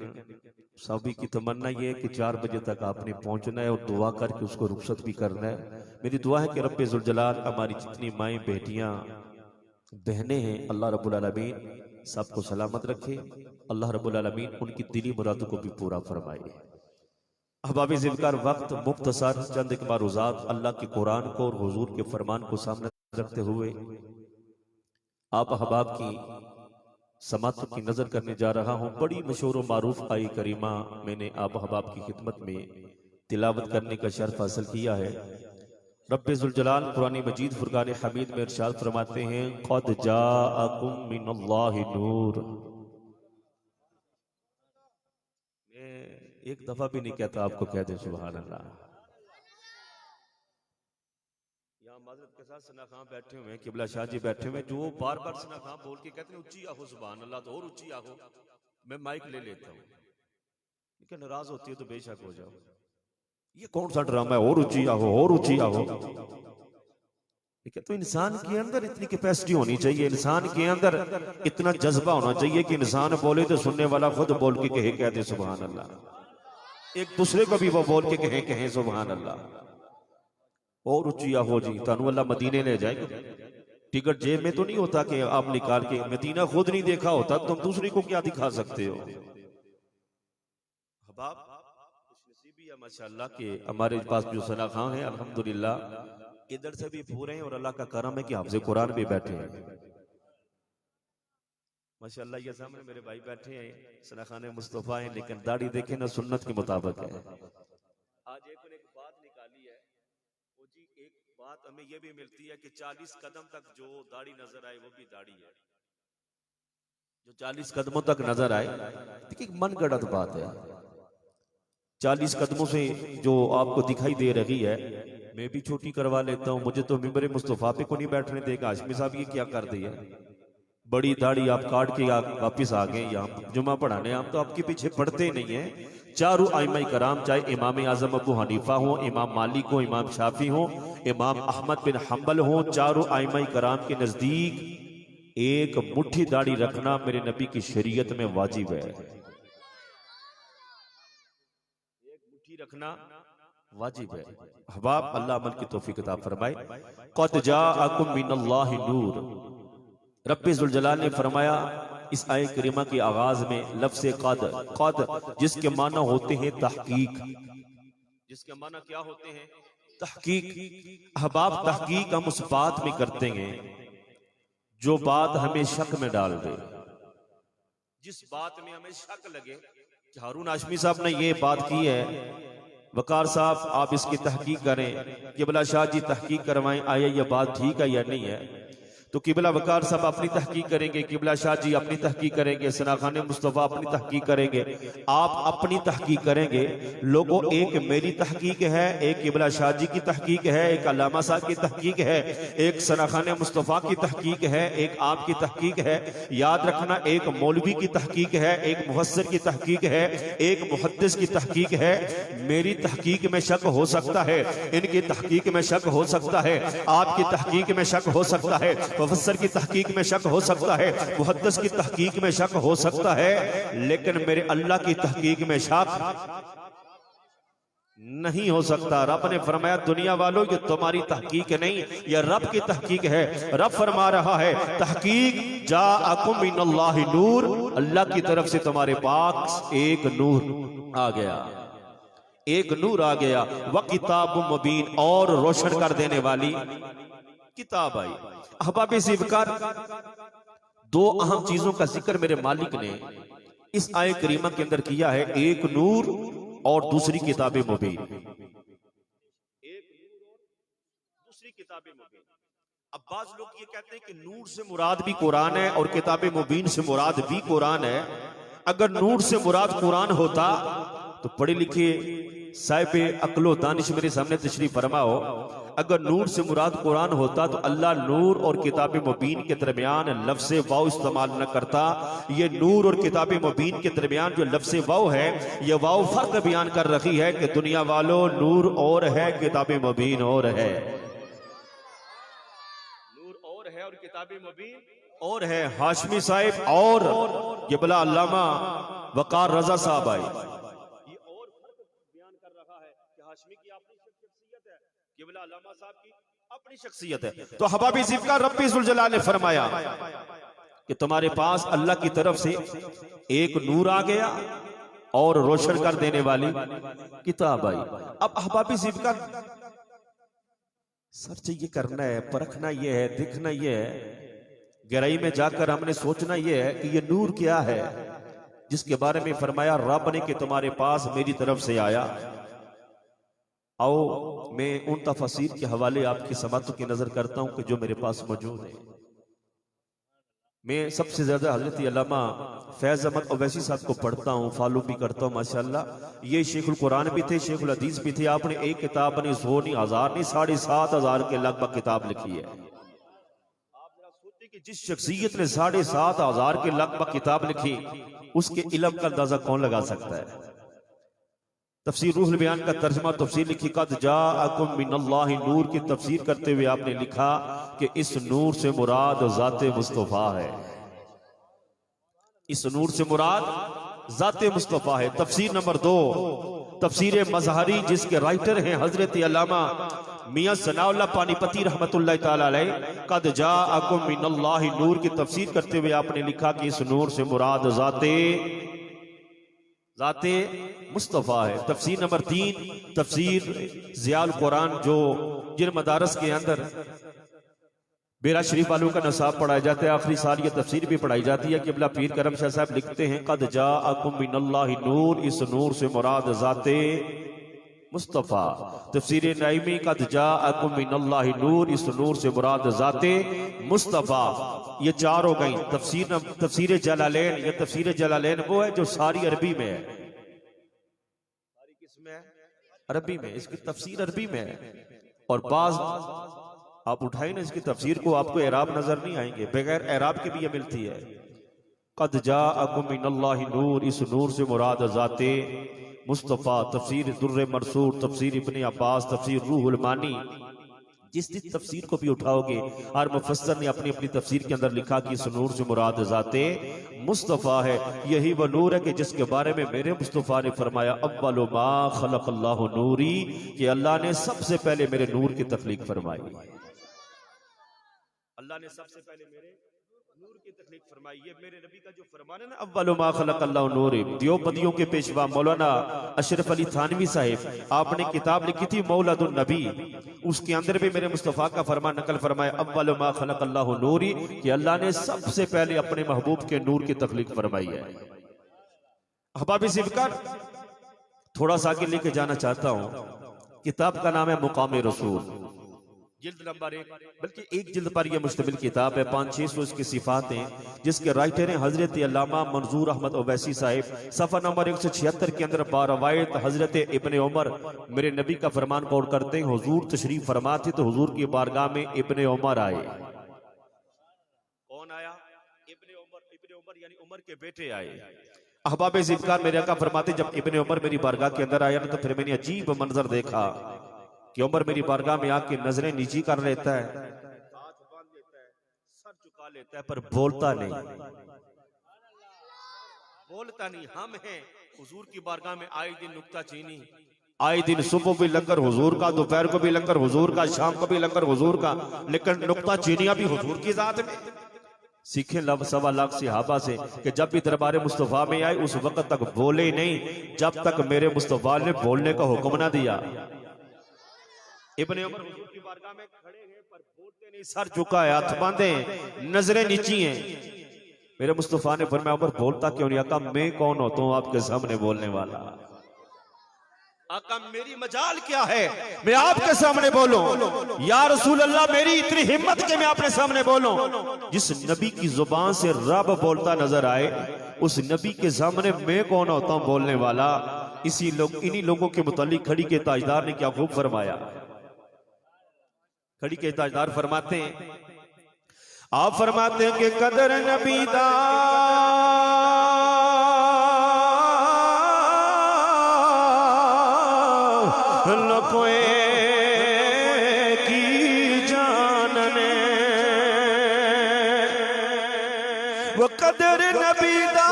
सभी की तमन्ना ये है कि 4 बजे तक आपने पहुंचना है और दुआ करके उसको रुखसत भी करना है। मेरी दुआ है कि रब्बे ज़ुल जलाल हमारी जितनी माएँ बेटियां बहनें हैं, अल्लाह रब्बुल आलमीन सबको सलामत रखे, अल्लाह रब्बुल आलमीन उनकी दिली मुरादों को भी पूरा फरमाए। अहबाब ज़िवकार, वक्त मुख्तसर, चंद एक मारूज़ात अल्लाह के कुरान को और हुजूर के फरमान को सामने रखते हुए आप अहबाब की समात की नजर करने जा रहा हूं। बड़ी मशहूर व मारूफ आई करीमा मैंने आप अहबाब की खिदमत में तिलावत करने का शर्फ हासिल किया है। रब्बे जुल जलाल कुरान मजीद फुरकान हमीद में इरशाद फरमाते हैं, क़द जाअकुम मिनल्लाहि नूर। मैं एक दफा भी नहीं कहता, आपको कह दे सुभान अल्लाह। यहाँ माजरत के साथ सना खां बैठे हुए हैं, किबला शाह जी बैठे हुए हैं, जो बार बार सना खां बोल के कहते हैं ऊंची आहो सुभान अल्लाह, तो और ऊंची आहो। मैं माइक ले लेता हूँ, लेकिन नाराज होती है तो बेशक हो जाओ। ये कौन सा ड्रामा है, और ऊंची आहो और ऊंची आहो। ठीक है, तो इंसान के अंदर इतनी कैपेसिटी होनी चाहिए, इंसान के अंदर इतना जज्बा होना चाहिए कि इंसान बोले तो सुनने वाला खुद बोल के कहे, कहते सुभान अल्लाह। एक दूसरे को भी वो बोल के कहे सुभान अल्लाह। और ऊंचिया हो जी, तानू अल्लाह मदीने ले जाएगा। टिकट जेब में तो नहीं होता कि आप निकाल के, मदीना खुद नहीं देखा होता, तुम दूसरे को क्या दिखा सकते हो। हबाब खुशनसीबी है माशाअल्लाह के हमारे पास जो सना खां है, अल्हम्दुलिल्लाह इधर से भी पूरे हैं, और अल्लाह का करम है कि हाफ़िज़ कुरान भी बैठे हैं माशाअल्लाह। ये सामने मेरे भाई बैठे हैं, सना खान मुस्तफ़ा हैं, लेकिन दाढ़ी देखे ना सुन्नत के मुताबिक है। आज एक बात निकाली है वो जी, एक बात हमें यह भी मिलती है कि 40 कदम तक जो दाढ़ी नजर आए वो भी दाढ़ी है, जो 40 कदमों तक नजर आए। देखिए मन गढ़ंत बात है, 40 कदमों से जो आपको दिखाई दे रही है, मैं भी छोटी करवा लेता हूं, मुझे तो मिंबर मुस्तफा पे को नहीं बैठने देगा। हाशमी साहब ये क्या कर दिया, बड़ी दाढ़ी आप काट के वापिस आ गए यहाँ जुमा पढ़ाने। हम तो आपके पीछे पढ़ते नहीं है। चारों आइमा कराम, चाहे इमाम आजम अबू हनीफा हो, इमाम मालिक हो, इमाम शाफी हो, इमाम अहमद बिन हम्बल हो, चारों आइमा कराम के नजदीक एक मुट्ठी दाढ़ी रखना मेरे नबी की शरीयत में वाजिब है। एक मुट्ठी रखना वाजिब है। हबाब अल्लाह अमल की तौफीक अता फरमाए। क़द जाअकुम मिनल्लाहि नूर। रब्बे जुल जलाल ने फरमाया इस आयत करीमा के आगाज में लफ्ज़ क़द जिसके माना होते हैं तहकीक, जिसके माना क्या होते हैं, तहकीक। अहबाब तहकीक हम उस बात में करते हैं जो बात हमें शक में डाल दे, जिस बात में हमें शक लगे कि हारून हाशमी साहब ने ये बात की है, वकार साहब आप इसकी तहकीक करें, किबला शाह जी तहकीक करवाएं, आया ये बात ठीक है या नहीं है। तो किबला वकार साहब अपनी तहकीक करेंगे, किबला शाह जी अपनी तहकीक करेंगे, सना खान मुस्तफ़ा अपनी तहकीक करेंगे, आप अपनी तहकीक करेंगे। लोगों, एक मेरी तहकीक है, एक किबला शाह जी की तहकीक है, एक अल्लामा साहब की तहकीक है, एक सना खान मुस्तफ़ा की तहकीक है, एक आपकी तहकीक है। याद रखना, एक मौलवी की तहकीक है, एक मुफस्सिर की तहकीक है, एक मुहद्दिस की तहकीक है। मेरी तहकीक में शक हो सकता है, इनकी तहकीक में शक हो सकता है, आपकी तहकीक में शक हो सकता है, मुफस्सिर की तहकीक में शक हो सकता है, मुहद्दिस की तहकीक में शक हो सकता है, लेकिन मेरे अल्लाह की तहकीक में शक नहीं हो सकता। रब ने फरमाया दुनिया वालों ये तुम्हारी तहकीक नहीं, यह रब की तहकीक है। रब फरमा रहा है तहकीक जाअकुम मिनल्लाहि नूर, अल्लाह की तरफ से तुम्हारे पास एक नूर आ गया, एक नूर आ गया। व किताब मुबीन, और रोशन कर देने वाली किताब आई। अहबाब ज़िक्र, दो अहम चीजों का जिक्र मेरे मालिक ने इस आय करीमा के अंदर किया है, एक नूर और दूसरी किताब मुबीन। एक नूर और दूसरी किताब मुबीन। अब बाज लोग ये कहते हैं कि नूर से मुराद भी कुरान है और किताब मुबीन से मुराद भी कुरान है। अगर नूर से मुराद कुरान होता तो पढ़े लिखे साहिब अक्लो दानिश मेरे सामने तशरीफ फरमा हो। अगर नूर से मुराद कुरान होता तो अल्लाह नूर और किताब मुबीन के दरमियान लफ्ज़ वाव इस्तेमाल न करता। ये नूर और किताब मुबीन के दरमियान जो लफ्ज़ वाव है, ये वाव फर्क बयान कर रही है कि दुनिया वालों नूर और है, किताब मुबीन और है। नूर और है और किताब मुबीन और है। हाशमी साहिब और ये बला अल्लामा वकार रजा साहब आए, ये और फर्क बयान कर रहा है कि हाशमी की अपनी शख्सियत है, किबला अल्लामा साहब की अपनी शख्सियत है। तो हबाबी ज़िक्र रब्बी ज़ुल जलाल ने फरमाया कि तुम्हारे पास अल्लाह की तरफ से एक नूर आ गया और रोशन कर देने वाली किताब आई। अब अहबाबी ज़िक्र सर्च ये करना है, परखना ये है, देखना ये है, गहराई में जाकर हमने सोचना यह है कि यह नूर क्या है, जिसके बारे में फरमाया रब ने कि तुम्हारे पास मेरी तरफ से आया। आओ मैं उन तफसीर के हवाले आपकी समातों की नजर करता हूं कि जो मेरे पास मौजूद है। मैं सबसे ज्यादा हजरत अल्लामा फैज अहमद ओवैसी साहब को पढ़ता हूँ, फॉलो भी करता हूँ माशाल्लाह। ये शेखुल कुरान भी थे, शेखुल हदीस भी थे। आपने एक किताब नहीं, 100 नहीं, 1000 नहीं, 7,500 के लगभग किताब लिखी है। आप जरा सोचिए कि जिस शख्सियत ने 7,500 के लगभग किताब लिखी, उसके इल्म का अंदाजा कौन लगा सकता है। तफसीर रूहुल बयान का तर्जमा तफसीर लिखी, कद जाअकुम मिनल्लाहि नूर की तफसीर करते हुए आपने लिखा कि इस नूर से मुराद ज़ाते मुस्तफ़ा है। इस नूर से मुराद ज़ाते मुस्तफ़ा है। तफसीर नंबर 2 तफसीर मज़हरी, जिसके राइटर हैं हजरत अल्लामा मियां सनाउल्लाह पानीपती रहमतुल्लाह ताला अलैह। कद जाअकुम मिनल्लाहि नूर की तफसीर करते हुए आपने लिखा कि इस नूर से मुराद ज़ाते मुस्तफ़ा है। तफसीर नंबर 3 तफसीर ज़ियाउल कुरान, जो जिन मदारस के अंदर बेरा शरीफ वालों का नसाब पढ़ाया जाता है, आखिरी साल ये तफसीर भी पढ़ाई जाती है। क़िबला पीर करम शाह साहब लिखते हैं, कद जाअकुम मिनल्लाहि नूर, इस नूर से मुराद ज़ाते मुस्तफ़ा। तफसीर नईमी, कद जाअकुम मिनल्लाहि नूर, इस नूर से मुराद ज़ाते मुस्तफ़ा। ये 4 हो गई। तफसीर जलालैन, ये तफसीर जलालैन वो है जो सारी अरबी में है। सारी किसमें है? अरबी में। इसकी तफसीर अरबी में है। और बाज आप उठाए ना इसकी तफसीर को, आपको एराब नजर नहीं आएंगे, बगैर एराब के भी ये मिलती है। कद जाअकुम मिनल्लाहि नूर, इस नूर से मुराद ज़ाते मुस्तफ़ा। तफसीर दुर्र मरसूर, तफसीर इब्ने अब्बास, तफसीर रूहुल मानी, जिस तफसीर को भी उठाओगे, हर मुफस्सर ने अपनी अपनी तफसीर के अंदर लिखा कि इस नूर से मुराद ज़ाते मुस्तफ़ा है। यही वह नूर है कि जिसके बारे में मेरे मुस्तफ़ा ने फरमाया, अव्वलु मा खलक़ल्लाहु नूरी, कि अल्लाह ने सबसे पहले मेरे नूर की तख्लीक फरमाई। अल्लाह ने सबसे पहले मेरे नूर की तख्लीक फरमाई। ये मेरे नबी का जो फरमान है ना, अव्वलु मा खलक़ल्लाहु नूरी। देवबंदियों के पेशवा मौलाना अशरफ अली थानवी साहिब, आपने किताब लिखी थी मौलादुन नबी, उसके अंदर भी मेरे मुस्तफ़ा का फरमान नकल फरमाया, अव्वलु मा खलक़ल्लाहु नूरी, कि अल्लाह ने सबसे पहले अपने महबूब के नूर की तख्लीक फरमाई है। अहबाब सिफ़कार, थोड़ा सा आगे लेके जाना चाहता हूँ। किताब का नाम है मुकाम रसूल, जिल्द नंबर 1, बल्कि एक जिल्द पर यह मुश्तमिल किताब है। 500-600 इसकी सिफात हैं, जिसके राइटर हैं हजरत अल्लामा मंजूर अहमद ओवैसी साहिब। सफ़ा नंबर 176 के अंदर बारवायत हजरत इब्ने उमर मेरे नबी का फरमान कोट करते हैं, हुजूर तशरीफ फरमा थे तो हुजूर की बारगाह में इब्ने उमर आए। कौन आया? इब्ने उमर यानी उमर के बेटे आए। अहबाब ज़िफ़कार, मेरे आका फरमाते, जब इब्ने उमर मेरी बारगाह के अंदर आया ना, तो फिर मैंने अजीब मंजर देखा कि उमर मेरी बारगाह में आके नजरें नीची कर लेता है, हाथ बांध लेता है, सर झुका लेता है, पर बोलता नहीं। हम हैं हुजूर की बारगाह में आए दिन नुक्ता चीनी, आए दिन सुबह भी लंगर हुजूर का, दोपहर को भी लंगर हुजूर का, शाम को भी लंगर हुजूर का, लेकिन नुक्ता चीनियां भी हुजूर की जात में। सीखे 1.25 लाख सहाबा से कि जब भी दरबार मुस्तफ़ा में आए उस वक्त तक बोले नहीं, जब तक मेरे मुस्तफ़ा ने बोलने का हुक्म ना दिया। इब्ने उमर हुजूर की बारगाह में खड़े हैं, पर बोलते नहीं, सर झुका है, हाथ बांधे, नजरें नीची हैं। मेरे मुस्तफ़ा ने फरमाया, उमर बोलता क्यों नहीं? आका मैं कौन होता हूं आपके सामने बोलने वाला? आका मेरी मजाल क्या है मैं आपके सामने बोलूं? या रसूल अल्लाह, मेरी इतनी हिम्मत कि मैं आपके सामने बोलूं? जिस नबी की जुबान से रब बोलता नजर आए, उस नबी के सामने मैं कौन होता हूं बोलने वाला? इन्हीं लोगों के मुतालिक खड़ी के ताजदार ने क्या खूब फरमाया। खड़ी के ताजदार फरमाते हैं, आप फरमाते हैं कि कदर नबी दा लोकोए की जानने, वो कदर नबी दा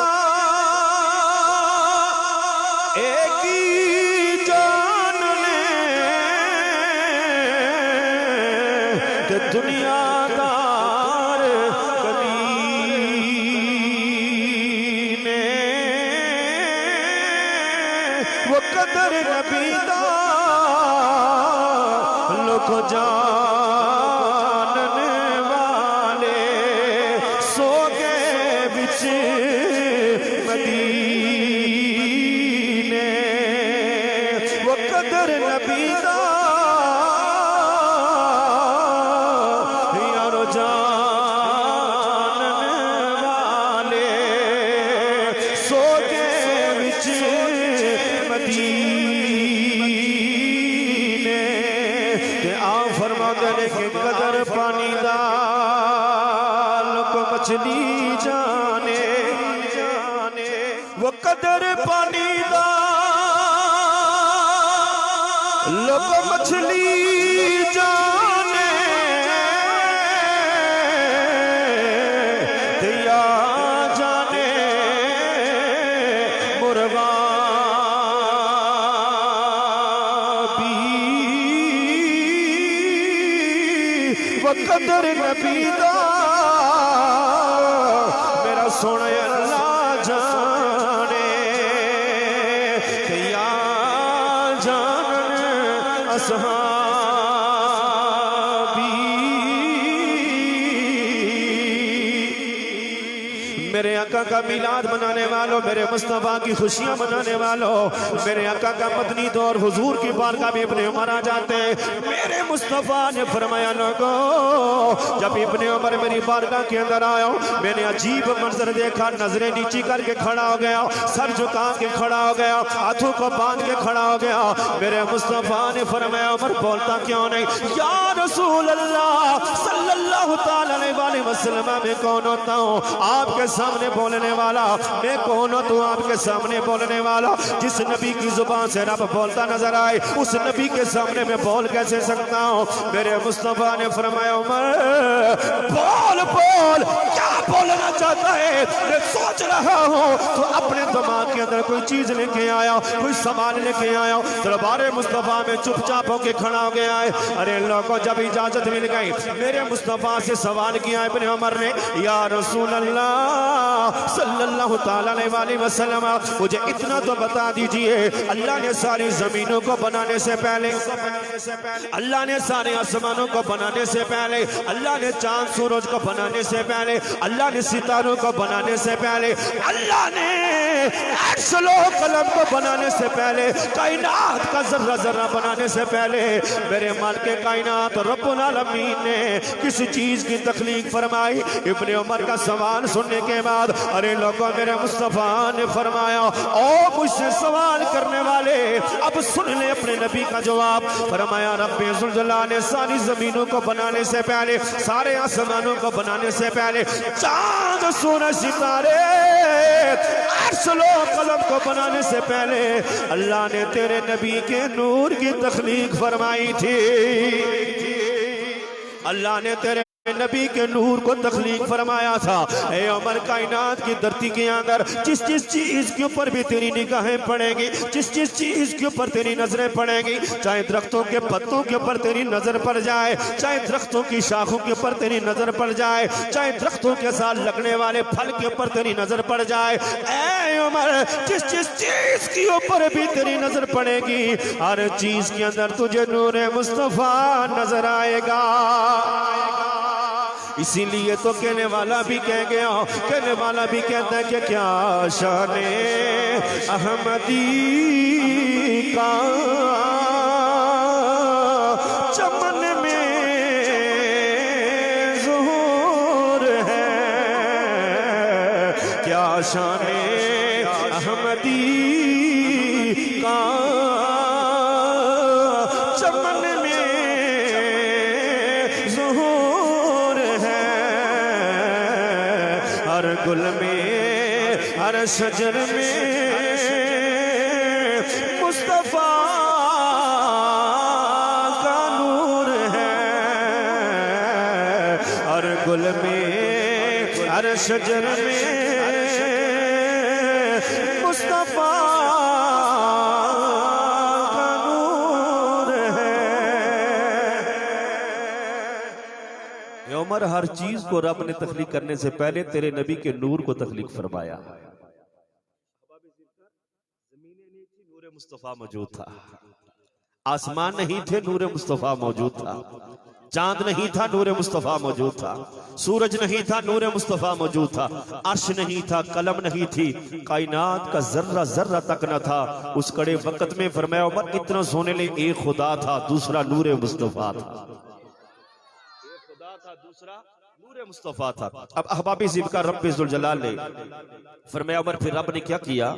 एक ही जानने, कि दुनियादार कभी ने वो कदर नबी दा लोग जानने वाले विच मदीने वो कदर नबी दा यारो जानन वाले सोगे विच मदीने ते आ फरमाते ने कि कदर पानी दा लोग मछली जाने वो कदर पानी दा लोग मछली जाने दिया जाने मुर्गा भी वो कदर नबी दा मेरा सोना अल्लाह जाने या जानन असहाबी मेरे आका का मिलाद मनाने वालों, मेरे मुस्तफ़ा की खुशियां मनाने वालों, मेरे आका का मदनी दौर हुजूर की बारगाह में इब्ने उमर आ जाते हैं। मेरे मुस्तफ़ा ने फरमाया लोगों जब इब्ने उमर मेरी बारगाह के अंदर आया मैंने अजीब मंजर देखा, नजरें नीची करके खड़ा हो गया, सर झुका के खड़ा हो गया, हाथों को बांध के खड़ा हो गया। मेरे मुस्तफ़ा ने फरमाया उमर बोलता क्यों नहीं? या रसूल अल्लाह सल्लल्लाहु ताला अलैहि वसल्लम मैं कौन होता हूँ आपके सामने बोलने वाला? मैं कौन हूँ तू आपके सामने बोलने वाला? जिस नबी की जुबान से रब बोलता नजर आए उस नबी के सामने मैं बोल कैसे सकता हूँ? मेरे मुस्तफ़ा ने फरमाया उमर बोल बोल क्या बोलना चाहता है? मैं सोच रहा हूँ तो अपने दिमाग के अंदर कोई चीज लेके आया, कोई सामान लेके आया, दरबारे मुस्तफ़ा में चुपचाप होके खड़ा हो गया है। अरे लोगों जब इजाजत मिल गई मेरे मुस्तफ़ा से सवाल किया इब्ने उमर ने, या रसूल अल्लाह सल्लल्लाहु ताला अलैहि वसल्लम मुझे इतना तो बता दीजिए अल्लाह ने सारी जमीनों को बनाने से पहले, अल्लाह ने सारे आसमानों को बनाने से पहले, अल्लाह ने चांद सूरज को बनाने से पहले, अल्लाह ने सितारों को बनाने से पहले, अल्लाह ने अर्शो कलम को बनाने से पहले, कायनात का जर्रा जर्रा बनाने से पहले मेरे मालिक कायनात रब्बुल आलमीन ने किसी चीज की तख्लीक फरमाई? इब्ने उमर का सवाल सुनने के बाद अरे लोगों मेरे मुस्तफ़ा ने फरमाया ओ मुझसे सवाल करने वाले अब सुन ले अपने नबी का जवाब। फरमाया रब्बे ज़ुल जलाल ने सारी जमीनों को बनाने से पहले, सारे आसमानों को बनाने से पहले, चांद सूरज सितारे अर्शो कलम को बनाने से पहले अल्लाह ने तेरे नबी के नूर की तख्लीक फरमाई थी। अल्लाह ने तेरे नबी के नूर को तख्लीक फरमाया था। ए उमर कायनात की धरती के अंदर जिस जिस चीज के ऊपर भी तेरी निगाहें पड़ेगी, जिस जिस चीज के ऊपर तेरी नजरें पड़ेगी, चाहे दरख्तों के पत्तों के ऊपर तेरी नजर पड़ जाए, चाहे दरख्तों की शाखों के ऊपर तेरी नजर पड़ जाए, चाहे दरख्तों के साथ लगने वाले फल के ऊपर तेरी नजर पड़ जाए, ए उमर जिस जिस चीज के ऊपर भी तेरी नजर पड़ेगी हर चीज के अंदर तुझे नूर मुस्तफा नजर आएगा। इसीलिए तो कहने वाला भी कह गया, कहने वाला भी कहता है कि क्या शाने अहमदी का चमन में ज़ुहूर है, क्या शाने अहमदी का चमन में ज़ुहूर है, हर गुल में हर शजर में मुस्तफा का नूर है, हर गुल में हर शजर में मुस्तफा का नूर है। ये उमर हर चीज को रब ने तख्लीक करने से पहले तेरे नबी के नूर को तख्लीक फरमाया। नूर मुस्तफा मौजूद था, आसमान नहीं थे, नूर मुस्तफा मौजूद था। चांद नहीं था, नूर मुस्तफा मौजूद था। सूरज नहीं था, नूर मुस्तफा मौजूद था। अर्श नहीं था, कलम नहीं थी, कायनात का जर्रा जर्रा तक न था। उस कड़े वक्त में फरमाया उमर इतना सोने ले एक खुदा था, दूसरा नूर मुस्तफा था। एक खुदा था, दूसरा नूर मुस्तफा था। अब अहबाबी ज़िब्का रब्बे ज़ुल जलाल ने फरमाया उमर फिर रब ने क्या किया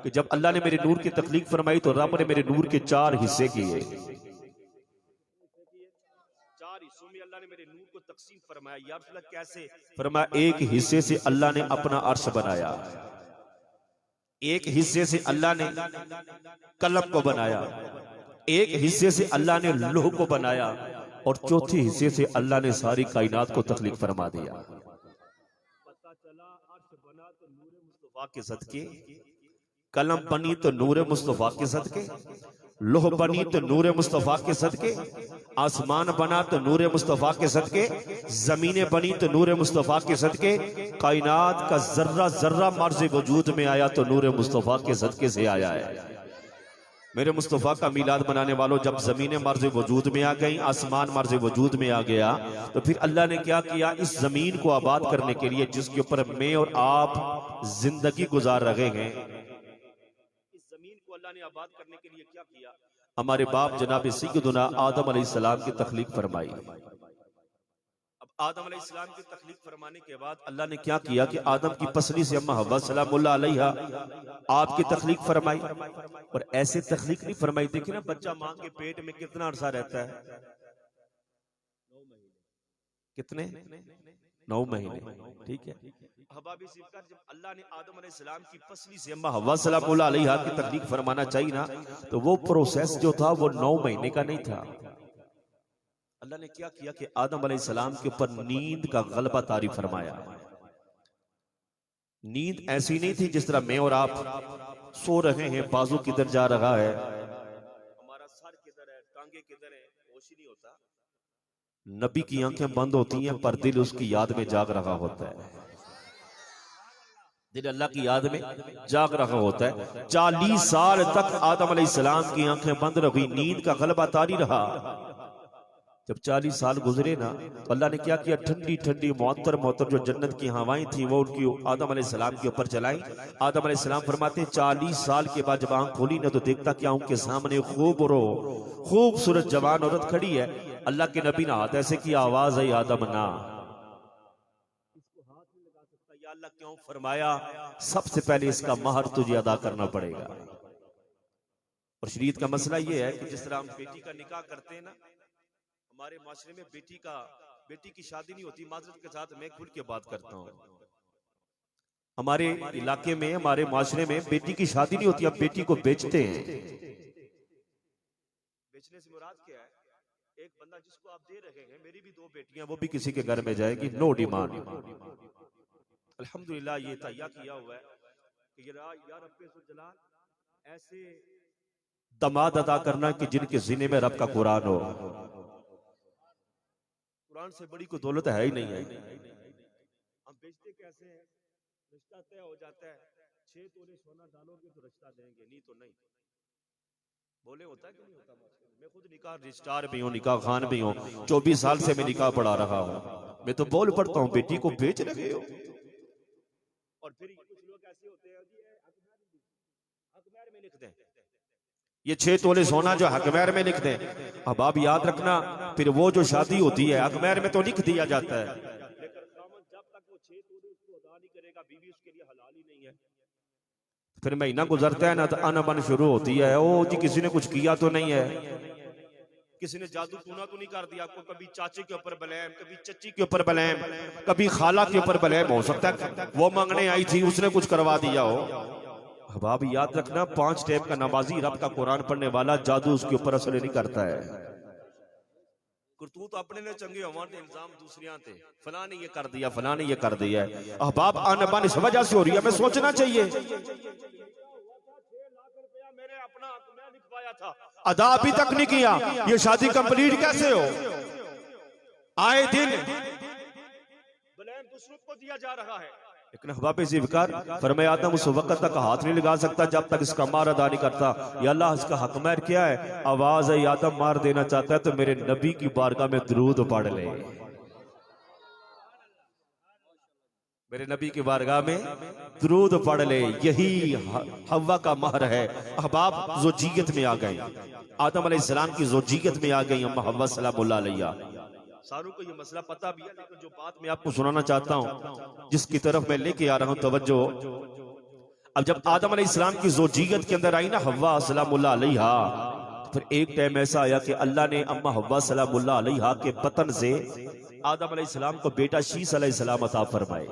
कि जब अल्लाह ने मेरे नूर की तख्लीक फरमाई तो रब ने मेरे नूर के 4 हिस्से किए। 4 हिस्सों में अल्लाह ने मेरे नूर को तकसीम फरमाया। या रसूल अल्लाह कैसे? फरमाया एक हिस्से से अल्लाह ने अपना अर्श बनाया, एक हिस्से से अल्लाह ने कलम को बनाया, एक हिस्से से अल्लाह ने लोह को बनाया और चौथे हिस्से से अल्लाह ने सारी कायनात को तख्लीक फरमा दिया। पता चला अर्श बना तो नूर मुस्तफा के सदके, कलम बनी तो नूर मुस्तफा के सदके, लोह बनी तो नूर मुस्तफा के सदके, आसमान बना तो नूर मुस्तफा के सदके, जमीनें बनी तो नूर मुस्तफा के सदके, कायनात का जर्रा जर्रा मर्ज़ वजूद में आया तो नूर मुस्तफा के सदके से आया है। मेरे मुस्तफ़ा का मीलाद मनाने वालों, जब ज़मीनें मर्ज़ वजूद में आ गई, आसमान मर्ज़ वजूद में आ गया, तो फिर अल्लाह ने क्या किया? इस ज़मीन को आबाद करने के लिए जिसके ऊपर मैं और आप जिंदगी गुजार रहे हैं, इस ज़मीन को अल्लाह ने आबाद करने के लिए क्या किया? हमारे बाप जनाब सैयदुना आदम अलैहिस्सलाम की तख्लीक फरमाई। अब आदम अलैहिस्सलाम की तख्लीक फरमाने के बाद अल्लाह ने क्या किया कि आदम की पसली से अम्मा हव्वा सलामुल्लाह अलैहा आपकी तख्लीक फरमाई। और ऐसे तख्लीक नहीं फरमाई, देखिए ना बच्चा मां के पेट में कितना अरसा रहता है? 9 महीने। कितने? 9 महीने। ठीक है। अहबाबी ज़िब्का जब अल्लाह ने आदम अलैहिस्सलाम की पसली से अम्मा हव्वा सलामुल्लाह अलैहा की तख्लीक फरमाना चाहिए ना, तो वो प्रोसेस जो था वो 9 महीने का नहीं था। अल्लाह ने क्या किया कि आदम अलैहिस्सलाम के ऊपर नींद का गलबा तारी फरमाया। नींद ऐसी नहीं थी जिस तरह मैं और आप सो रहे हैं, बाजू किधर जा रहा है, हमारा सर किधर है, टांगे किधर है, होश ही नहीं होता। नबी की आंखें बंद होती हैं पर दिल उसकी याद में जाग रहा होता है। दिल अल्लाह की याद में जाग रहा होता है। 40 साल तक आदम अलैहिस्सलाम की आंखें बंद रही, नींद का गलबा तारी रहा। जब 40 साल गुजरे ना, तो अल्लाह ने क्या किया? ठंडी ठंडी मुअत्तर मुअत्तर जो जन्नत की हवाएं थी वो उनकी आदम अलैहिस्सलाम के ऊपर चलाई। आदम अलैहिस्सलाम फरमाते 40 साल के बाद जब आंख खोली ना, तो देखता क्या उनके सामने खूबसूरत जवान औरत खड़ी है। अल्लाह के नबी ने हाथ ऐसे की, आवाज आई आदम ना, इसको हाथ नहीं लगा सकता। या अल्लाह क्यों? फरमाया सबसे पहले इसका महर तुझे अदा करना पड़ेगा। और शरीयत का मसला ये है कि जिस तरह हम बेटी का निकाह करते हैं ना, हमारे माशरे में बेटी की शादी नहीं होती। माजरत के साथ मैं खुल के बात करता हूँ, हमारे इलाके में, हमारे माशरे में बेटी की शादी नहीं होती, अब बेटी को बेचते हैं। बेचने से मुराद क्या है? एक बंदा जिसको आप दे रहे हैं, मेरी भी 2 बेटियां, वो भी किसी के घर में जाएगी, नो डिमांड। अल्हम्दुलिल्लाह ये तैयार किया हुआ है कि या रब्बे ज़ुल जलाल ऐसे दमाद अदा करना कि जिनके सीने में रब का कुरान हो। कुरान से बड़ी कोई दौलत है ही नहीं है। हम बेचते कैसे हैं? रिश्ता तय हो जाता है, 6 तोले सोना डालोगे तो रिश्ता देंगे, नहीं तो नहीं। बोले होता है कि नहीं होता? मैं खुद निकाह रजिस्ट्रार भी हूँ, निकाह खान भी हूँ, 24 साल से मैं निकाह पढ़ा रहा हूँ। मैं तो बोल पढ़ता हूँ, बेटी को बेच रहे हो। और फिर कुछ लोग ऐसे होते हैं हकमैर में लिख दें, ये 6 तोले सोना जो हकमैर में लिख दें। अब आप याद रखना, फिर वो जो शादी होती है हकमैर में तो लिख दिया जाता है, लेकिन जब तक वो 6 तोले उसको अदा नहीं करेगा, बीवी उसके लिए हलाल ही नहीं है। फिर महीना गुजरता है ना, तो अनबन शुरू होती है। ओ जी किसी ने कुछ किया तो नहीं है, किसी ने जादू टूना तो नहीं कर दिया आपको? कभी चाचे के ऊपर बलैम, कभी चच्ची के ऊपर बलैम, कभी खाला के ऊपर बलैम। हो सकता है वो मांगने आई थी, उसने कुछ करवा दिया हो। अब आप याद रखना, 5 टाइप का नमाजी, रब का कुरान पढ़ने वाला, जादू उसके ऊपर असर नहीं करता है। करतूत अपने ने चंगे हमारे इल्जाम दूसरियां थे, फलां ने ये कर दिया, फलां ने ये कर दिया है। अहबाब अनबन इस वजह से हो रही है, हमें सोचना चाहिए। 6 लाख रुपया मेरे अपना मैं लिखवाया था, अदा अभी तक नहीं किया, ये शादी कंप्लीट कैसे हो? आए दिन ब्लेम दूसरों को दिया जा रहा है। लेकिन हबाब ज़िवकार फरमाया आदम उस वक्त तक हाथ नहीं लगा सकता जब तक इसका मार अदा नहीं करता। या अल्लाह इसका हक महर क्या है? आवाज है आदम मार देना चाहता है तो मेरे नबी की बारगाह में दरूद पढ़ ले, मेरे नबी की बारगाह में दरूद पढ़ ले। यही हवा का महर है। अहबाब ज़ोजियत में आ गए, आदम अलैहिस्सलाम की ज़ोजियत में आ गई अम्मा हव्वा सलामुल्लाह अलैहा। सारों को ये मसला पता भी है, लेकिन जो बात मैं आपको सुनाना चाहता हूं, जिसकी तरफ मैं लेके आ रहा हूं तवज्जो। अब जब आदम अलैहिस्सलाम की ज़ोजियत के अंदर आई ना हव्वा सलामुल्लाह अलैहा, फिर एक टाइम ऐसा आया कि अल्लाह ने अम्मा हव्वा सलामुल्लाह अलैहा के बतन से आदम अलैहिस्सलाम को बेटा शीस अलैहिस्सलाम अता फरमाए।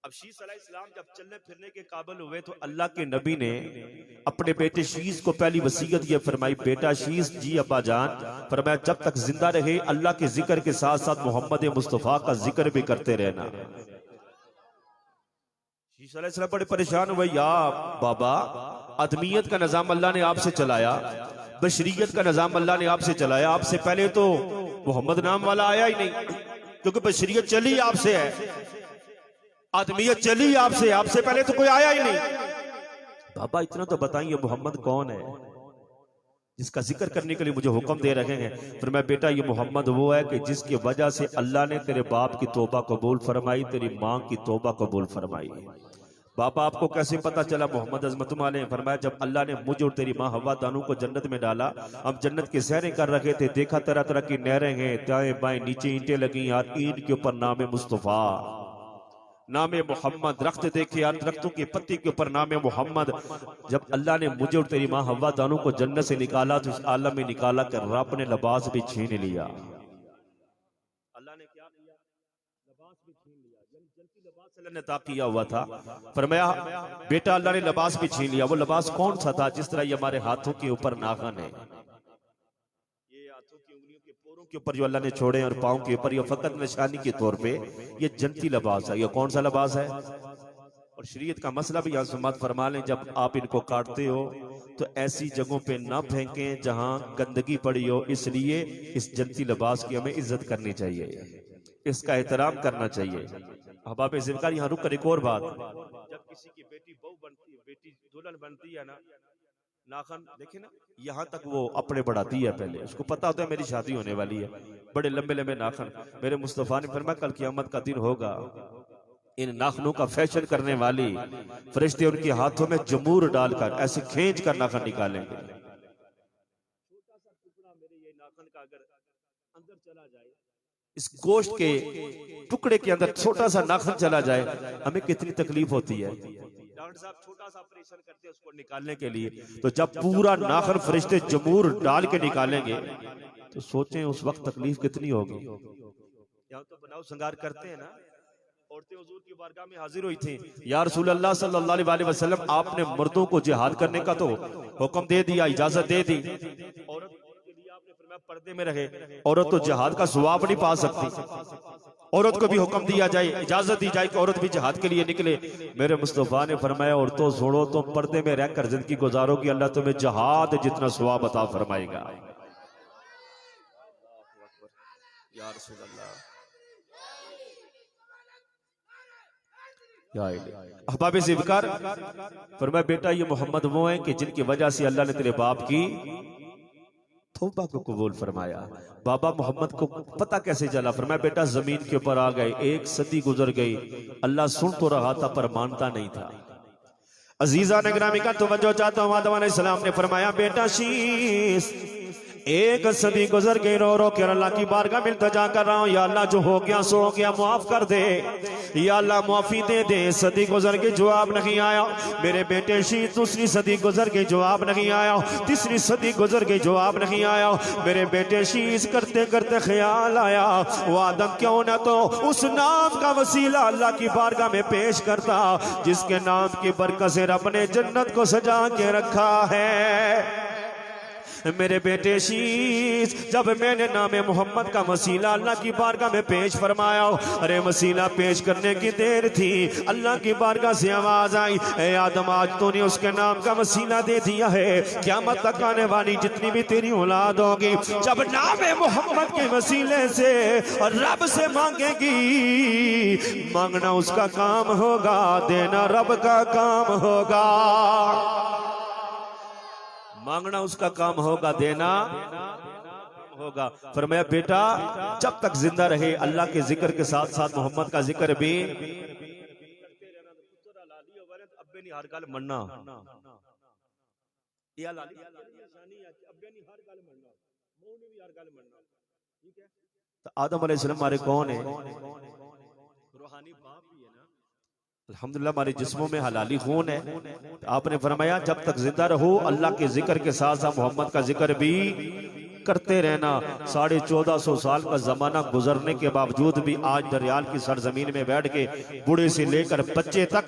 अब शीस अलैहिस्सलाम जब चलने फिरने के काबिल हुए तो अल्लाह के नबी ने अपने बेटे शीस को पहली वसीयत ये फरमाई, बेटा शीस जी अब्बा जान, फरमाया जब तक जिंदा रहे अल्लाह के जिक्र के साथ साथ मोहम्मद मुस्तफा का जिक्र भी करते रहना। शीस अलैहिस्सलाम बड़े परेशान हुए, या बाबा आदमियत का निजाम अल्लाह ने आपसे चलाया, बशरियत का निजाम अल्लाह ने आपसे चलाया, आपसे पहले तो मोहम्मद नाम वाला आया ही नहीं, क्योंकि बशरियत चली आपसे है, आदमियत चली आपसे, आपसे पहले तो कोई आया ही नहीं। बाबा इतना तो बताइए मोहम्मद कौन है जिसका जिक्र करने के लिए मुझे हुक्म दे रहे हैं? फिर मैं बेटा ये मोहम्मद वो है कि जिसकी वजह से अल्लाह ने तेरे बाप की तौबा कबूल फरमाई, तेरी माँ की तौबा कबूल फरमाई। बाबा आपको कैसे पता चला मोहम्मद अज़मत वाले? फरमाया जब अल्लाह ने मुझे और तेरी माँ हव्वा दानू को जन्नत में डाला, हम जन्नत की सैरें कर रखे थे, देखा तरह तरह की नहरें हैं, दाएं बाएं नीचे ईंटें लगी, यार ईंट के ऊपर नाम मुस्तफा, नाम मोहम्मद, दरख्त देखे यार दरख्तों की पत्ती के ऊपर नाम मोहम्मद। जब अल्लाह ने मुझे और तेरी माँ हव्वा दानू को जन्नत से निकाला तो इस आलम में निकाला कर रब ने लिबास भी छीन लिया। अल्लाह ने क्या किया? लिबास भी छीन लिया। जन्नती लिबास अल्लाह ने अता किया हुआ था। फरमाया बेटा अल्लाह ने लिबास भी छीन लिया। वो लिबास कौन सा था? जिस तरह ये हमारे हाथों के ऊपर नाखन है, के ऊपर जो अल्लाह ने छोड़े और पांव के ऊपर, ये फकत निशानी के तौर पे ये जन्नती लिबास है। ये कौन सा लिबास है? और शरीयत का मसला भी यहाँ समात फरमा लें, जब आप इनको काटते हो तो ऐसी जगहों पे ना फेंकें जहां गंदगी पड़ी हो, इसलिए इस जन्नती लिबास की हमें इज्जत करनी चाहिए, इसका एहतराम करना चाहिए। अहबाब ज़िवकार यहाँ रुक कर एक और बात, जब किसी की बेटी बहू बनती है, बेटी दुल्हन बनती है ना, नाखन देखे ना, यहाँ तक वो अपने बढ़ाती है, पहले उसको पता होता है मेरी शादी होने वाली है, बड़े लंबे लंबे नाखन। मेरे मुस्तफा ने फरमाया कल क़यामत का दिन होगा, इन नाखनों का फैशन करने वाली फरिश्ते उनके हाथों में जमूर डालकर ऐसे खींच कर नाखन निकालेंगे। छोटा सा टुकड़ा मेरे ये नाखन का अगर अंदर चला जाए, इस गोश्त के टुकड़े के अंदर छोटा सा नाखन चला जाए, हमें कितनी तकलीफ होती है। डॉक्टर साहब छोटा सा ऑपरेशन करते हैं उसको निकालने के लिए, तो जब पूरा नाखन फरिश्ते जमूर डाल के निकालेंगे तो सोचें उस वक्त तकलीफ कितनी होगी। यहाँ तो बनाओ श्रृंगार करते हैं ना, औरतें हुजूर की बारगाह में हाजिर हुई थी, या रसूल अल्लाह सल्लल्लाहु अलैहि वसल्लम आपने मर्दों को जिहाद करने का तो हुक्म दे दिया, इजाजत दे दी, औरत के लिए आपने फरमाया पर्दे में रहे, औरत तो जिहाद का सवाब नहीं पा सकती, औरत को भी हुक्म दिया जाए, इजाजत दी जाए कि औरत भी जिहाद के लिए निकले। मेरे मुस्तफा ने फरमाया औरतों सुनो, तुम पर्दे में रहकर जिंदगी गुजारोगी, अल्लाह तुम्हें जिहाद जितना सवाब अता फरमाएगा। या रसूल अल्लाह, अहबाब ज़िवकार फरमाया बेटा ये मोहम्मद वो हैं कि जिनकी वजह से अल्लाह ने तेरे बाप की तौबा को कबूल फरमाया। बाबा मोहम्मद को पता कैसे चला? फरमाया बेटा जमीन के ऊपर आ गए, एक सदी गुजर गई, अल्लाह सुन तो रहा था पर मानता नहीं था। अजीजा ने ग्रामी का तवज्जो चाहता हूं, आदम अलैहिस्सलाम ने फरमाया बेटा शीस एक सदी गुजर गई, रो रो के अल्लाह की बारगाह में इल्तिजा कर रहा हूं, या अल्लाह जो हो गया सो हो गया, माफ कर दे, या अल्लाह माफी दे दे। सदी गुजर गई जवाब नहीं आया। मेरे बेटे शीस दूसरी सदी गुजर गई जवाब नहीं आया, तीसरी सदी गुजर गई जवाब नहीं आया। मेरे बेटे शीस करते करते ख्याल आया वो आदम क्यों ना तो उस नाम का वसीला अल्लाह की बारगाह में पेश करता जिसके नाम की बरकत से रब ने जन्नत को सजा के रखा है। मेरे बेटे शीश, जब मैंने नामे मोहम्मद का वसीला अल्लाह की बारगाह में पेश फरमाया, अरे वसीला पेश करने की देर थी, अल्लाह की बारगाह से आवाज आई, ए आदम आज तूने उसके नाम का वसीला दे दिया है, क़यामत तक आने वाली जितनी भी तेरी औलाद होगी जब नामे मोहम्मद के वसीले से और रब से मांगेगी, मांगना उसका काम होगा, देना रब का काम होगा। मांगना उसका काम होगा, देना होगा। फरमाया बेटा जब तक जिंदा रहे अल्लाह के जिक्र के साथ साथ मोहम्मद का जिक्र भी हर गल मनना। आदम अलैहिस्सलाम हमारे कौन है? रूहानी बाप भी है ना। अल्हम्दुलिल्लाह हमारे जिस्मों में हलाली खून है। तो आपने फरमाया जब तक जिंदा रहो अल्लाह के जिक्र के साथ साथ मोहम्मद का जिक्र भी करते रहना। 1450 साल का जमाना गुजरने के बावजूद भी आज दरियाल की सरजमीन में बैठ के बूढ़े से लेकर बच्चे तक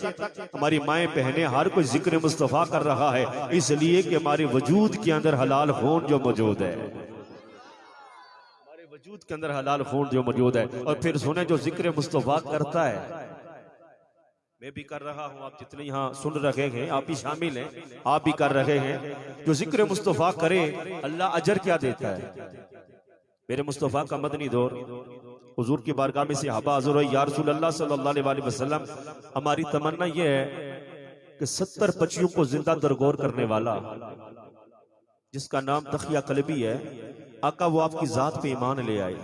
हमारी माएँ बहनें हर कोई जिक्र मुस्तफा कर रहा है, इसलिए कि हमारे वजूद के अंदर हलाल खून जो मौजूद है, हमारे वजूद के अंदर हलाल खून जो मौजूद है। और फिर सुने जो जिक्र मुस्तफा करता है, मैं भी कर रहा हूँ, आप जितने यहाँ सुन रहे हैं आप भी शामिल हैं, आप भी कर रहे हैं। जो जिक्र मुस्तफा करे अल्लाह अजर क्या देता है। मेरे मुस्तफा का मदनी दौर हुजूर की बारगाह में सहाबा हज़ुर हुए, या रसूल अल्लाह सल्लल्लाहु अलैहि वसल्लम हमारी तमन्ना ये है कि 70 बच्चियों को जिंदा दरगोर करने वाला जिसका नाम तखिया कलबी है, आका वो आपकी जात पे ईमान ले आए।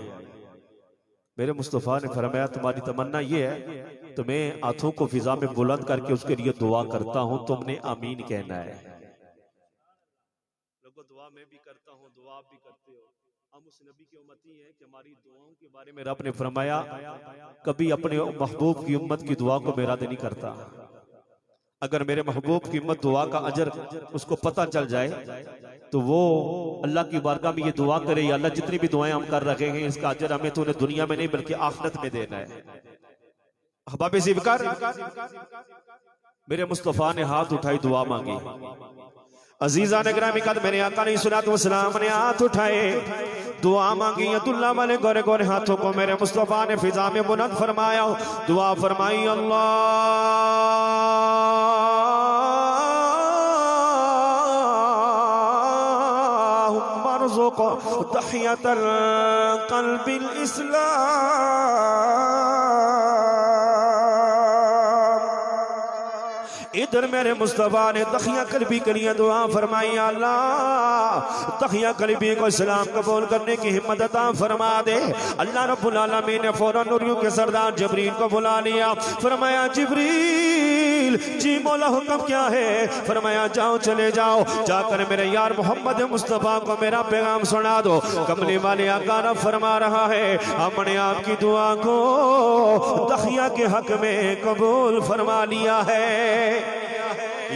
मेरे मुस्तफा ने फरमाया तुम्हारी तमन्ना ये है तो मैं हाथों को फिजा में बुलंद करके उसके लिए दुआ करता हूं, तुमने आमीन कहना है। लोगों दुआ मैं भी करता हूं, दुआ आप भी करते हो। हम उस नबी की उम्मती हैं कि हमारी दुआओं के बारे में रब ने फरमाया कभी अपने महबूब की उम्मत की दुआ को मैं रद्द नहीं करता। अगर मेरे महबूब की उम्मत दुआ का अजर उसको पता चल जाए तो वो अल्लाह की बारगाह में ये दुआ करे, या अल्लाह जितनी भी दुआएं हम कर रहे हैं इसका अजर हमें तूने दुनिया में नहीं बल्कि आखिरत में देना है। अहबाब ज़िक्र, मेरे मुस्तफा ने हाथ उठाई दुआ मांगी। अजीजा ने ग्रामी कद मेरे आका ने सल्लल्लाहु अलैहि वसल्लम ने हाथ उठाए दुआ मांगी। अब्दुल्लाह वाले गोरे गोरे हाथों को मेरे मुस्तफा ने फिजा में बुलंद फरमाया, दुआ फरमाई, अल्लाहुम्मा रज़ुक़ तहियतल क़ल्बिल इस्लाम। इधर मेरे मुस्तफा ने तखिया कल्बी के लिए दुआ फरमाई, अल्लाह तखिया कल्बी को इस्लाम कबूल करने की हिम्मत अता फरमा दे। अल्लाह रब्बुल आलमीन ने फौरन नूरियों के सरदार जिब्रील को बुला लिया। फरमाया जिब्रील जी मौला हुक्म क्या है? फरमाया जाओ चले जाओ, जाकर मेरे यार मोहम्मद मुस्तफा को मेरा पैगाम सुना दो। कमली वाले आका रब फरमा रहा है हमने आपकी दुआ को तखिया के हक में कबूल फरमा लिया है।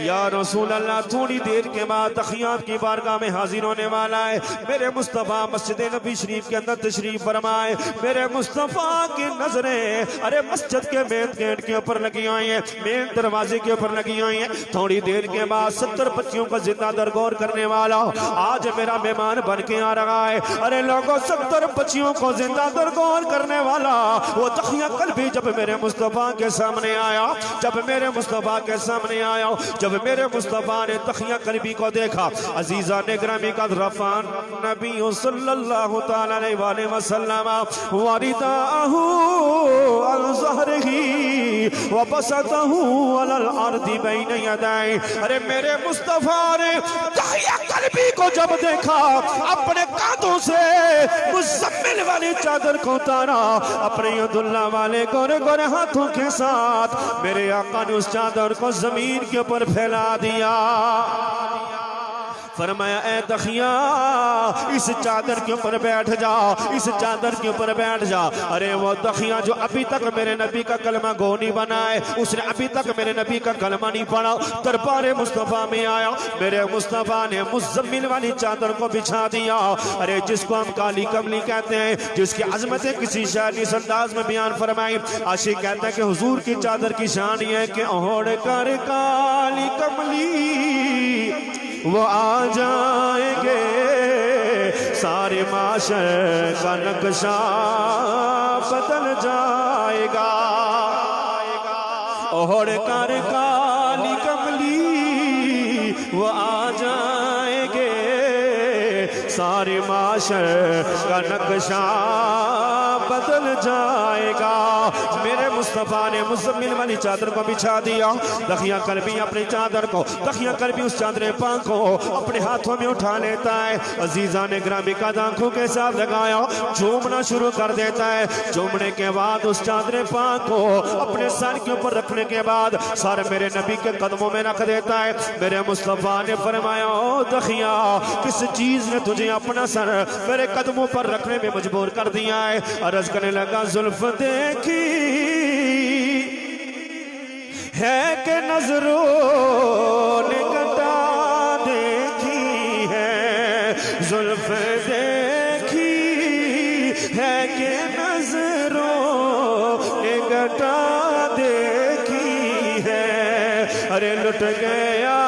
या रसूल अल्लाह थोड़ी देर के बाद तखियात की बारगाह में हाजिर होने वाला है। मेरे मुस्तफ़ा मस्जिद नबी शरीफ के अंदर तशरीफ फरमाए। मेरे मुस्तफ़ा की नजरें अरे मस्जिद के मेन गेट के ऊपर लगी हुई हैं, मेन दरवाजे के ऊपर लगी हुई हैं। थोड़ी देर के बाद 70 बच्चियों को जिंदा दरगोर करने वाला आज मेरा मेहमान बन के आ रहा है। अरे लोगों 70 बच्चियों को जिंदा दरगोर करने वाला वो तखिया कल्बी जब मेरे मुस्तफ़ा के सामने आया, जब मेरे मुस्तफ़ा के सामने आया, जब मेरे मुस्तफा ने तखिया कल्बी को देखा, अजीजा ने ग्रामी का रफान नबी सल्लल्लाहु तआला अलैहि वसल्लम वरिदाहु अल ज़हरिही व बसतहु अलल अर्दी बैन यदाई। अरे मेरे मुस्तफा ने तखिया कल्बी को जब देखा, अपने कांधों से मुज़म्मिल वाली चादर को उतारा, अपने अब्दुल्लाह वाले गोरे गोरे हाथों के साथ मेरे आका ने उस चादर को जमीन के ऊपर फैला दिया। फरमाया ए तखिया इस चादर के ऊपर बैठ जा, इस चादर के ऊपर बैठ जा। अरे वो तखिया जो अभी तक मेरे नबी का कलमा गो नहीं बनाए, उसने अभी तक मेरे नबी का कलमा नहीं पढ़ा, दरबार मुस्तफा में आया। मेरे मुस्तफा ने मुज़म्मिल वाली चादर को बिछा दिया। अरे जिसको हम काली कमली कहते हैं, जिसकी अजमतें किसी शायरी अंदाज में बयान फरमाई। आशिक कहता है कि हुजूर की चादर की शान ये है कि ओढ़ कर काली कमली वो आ जाएंगे सारे माशर का नक्शा बदल जाएगा। और कर काली कमली वो आ जाएंगे, सारे माशर का नक्शा बदल जाएगा। मेरे मुस्तफ़ा ने मुज़म्मिल वाली चादर को बिछा दिया, तकिया कल्बी अपनी चादर को, तकिया कल्बी उस चादर पाक को अपने हाथों में उठा लेता है। अजीजा ने ग्रामी का आंखों के साथ लगाया, झूमना शुरू कर देता है। झूमने के बाद उस चादर पाक को अपने सर के ऊपर रखने के बाद सर मेरे नबी के कदमों में रख देता है। मेरे मुस्तफ़ा ने फरमाया, ओ तकिया किस चीज ने तुझे अपना सर मेरे कदमों पर रखने में मजबूर कर दिया है? अर्ज करने लगा, जुल्फ देखी है कि नजरों ने घटा देखी है, जुल्फ देखी है कि नजरों ने घटा देखी है। अरे लुट गया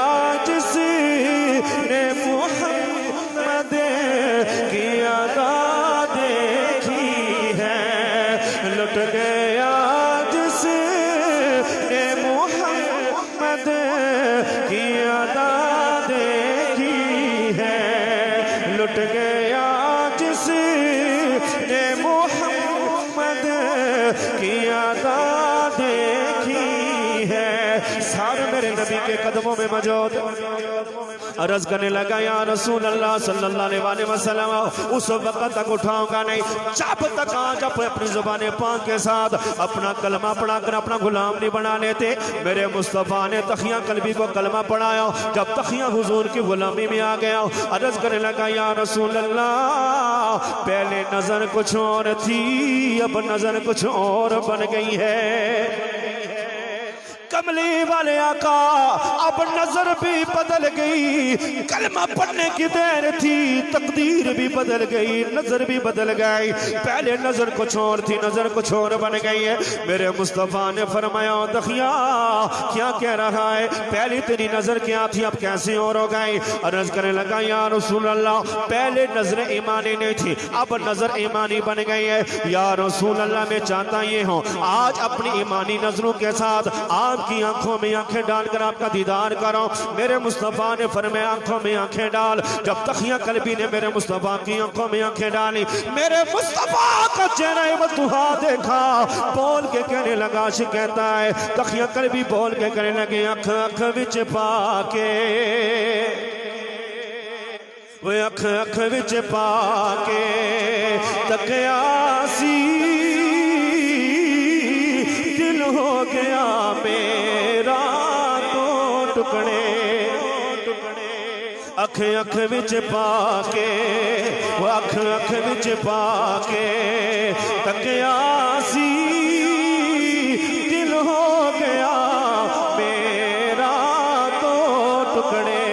जिसने मोहम्मद की अदा देखी है, लुट गया जिसने मोहम्मद की अदा देखी है, लुट गया जिसने मोहम्मद की अदा देखी है। सारे मेरे नबी के कदमों में मौजूद अर्ज करने लगा, या रसूल अल्लाह सल्लल्लाहु अलैहि वसल्लम उस वक्त तक उठाऊंगा नहीं जब तक आज अपनी जुबान पाक के साथ अपना कलमा पढ़ाकर अपना गुलाम नहीं बना लेते। मेरे मुस्तफ़ा ने तकिया कल्बी को कलमा पढ़ाया, जब तकिया हुजूर की गुलामी में आ गया। अर्ज करने लगा, या रसूल अल्लाह पहले नजर कुछ और थी, अब नजर कुछ और बन गई है। कमली वाले आका अब नजर भी बदल गई, कलमा पढ़ने की देर थी, तकदीर भी बदल गई, नजर भी बदल गई। पहले नजर कुछ और थी, नजर कुछ और बन गई है। मेरे मुस्तफ़ा ने फरमाया, तकिया क्या कह रहा है? पहले तेरी नजर क्या थी, अब कैसे और हो गई? अर्ज करने लगा, या रसूल अल्लाह पहले नजर ईमानी नहीं थी, अब नजर ईमानी बन गई है। या रसूल अल्लाह मैं चाहता ये हूँ आज अपनी ईमानी नजरों के साथ आपकी आंखों में आंखें डालकर आपका दीदार करो। मेरे मुस्तफ़ा ने फरमाया, आंखों में आंखें डाल। जब तकिया कल्बी ने मेरे मुस्तफ़ा की आंखों में आंखें डाली, मेरे मुस्तफ़ा का चेहरा बतुहा देखा, बोल के कहने लगा, कहता है तकिया कल्बी बोल के कहने लगे, अख अख विच पाके वे अख अख विच पाके तकिया सी, दिल हो गया मेरा तो टुकड़े अख अख विच पाके, वो अख अख विच पाके तकिया सी, दिल हो गया मेरा तो टुकड़े।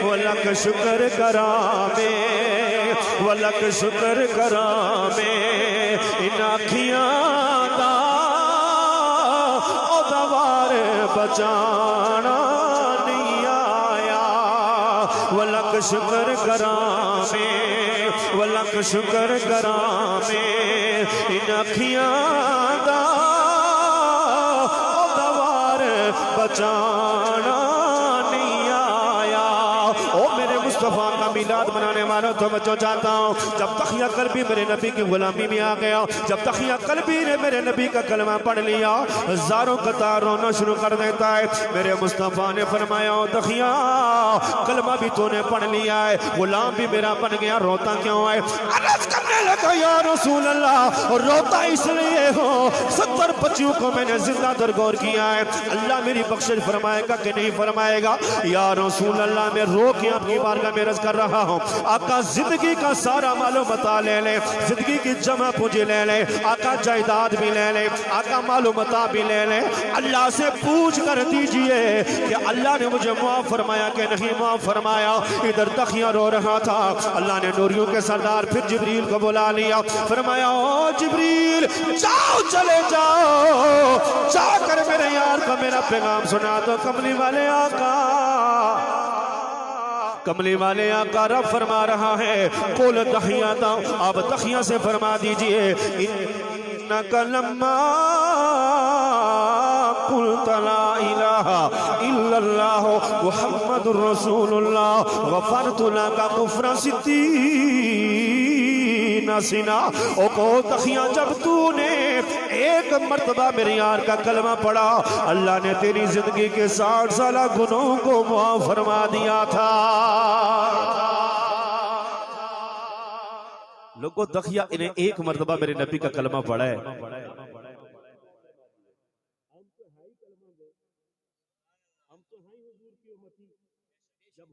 वो लख शुक्र करा में, वो लख शुक्र करा में इन अखियां दा बचाना नहीं आया। वलक शुक्र करा में, वलक शुक्र करा में इन अखियां दा दवार बचाना नहीं आया। ओ मेरे मुस्तफ़ा का मिलाद मनाने वालों तो बच्चों चाहता हूँ, जब तकिया कल्बी मेरे नबी की गुलामी में आ गया, जब तकिया कल्बी ने मेरे नबी का कलमा पढ़ लिया, हजारों कतार रोना शुरू कर देता है। मेरे मुस्तफ़ा ने फरमाया, तकिया कलमा भी तूने पढ़ लिया है, गुलाम भी मेरा बन गया, रोता क्यों है? अर्ज़ करने लगा, या रसूल अल्लाह रोता इसलिए हो 70 बच्चियों को मैंने जिंदा दरगोर किया है, अल्लाह मेरी बख्शिश फरमाएगा कि नहीं फरमाएगा? या रसूल अल्लाह मैं रो के आपकी बारगाह में अर्ज़ कर रहा हूँ, आका जिंदगी का सारा मालूम बता ले ले, जिंदगी की जमा पूंजी ले ले, आका जायदाद भी ले ले, आका मालूम बता भी ले ले, अल्लाह से पूछ कर दीजिए कि अल्लाह ने मुझे माफ फरमाया कि नहीं माफ फरमाया। इधर तकिया रो रहा था, अल्लाह ने नूरियों के सरदार फिर जिब्रील को बुला लिया, फरमाया, ओ जिब्रील जाओ, चले जाओ, जाकर मेरे यार को मेरा पैगाम सुना दो। कमली वाले आका कमले वाले आका रब फरमा रहा है कुल तहिया था, अब तहिया से फरमा दीजिए इन्नका लम्मा कुल्त ला इलाहा इल्लल्लाह मुहम्मदुर रसूलुल्लाह गफरतु लका कुफ्रा सित्तीना सिना। ओ को तखिया जब तूने एक मर्तबा मेरे यार का कलमा पढ़ा, अल्लाह ने तेरी जिंदगी के 60 साल गुनाहों को माफ फरमा दिया था। लोगों तखिया इन्हें एक मर्तबा मेरे नबी का कलमा पढ़ा है,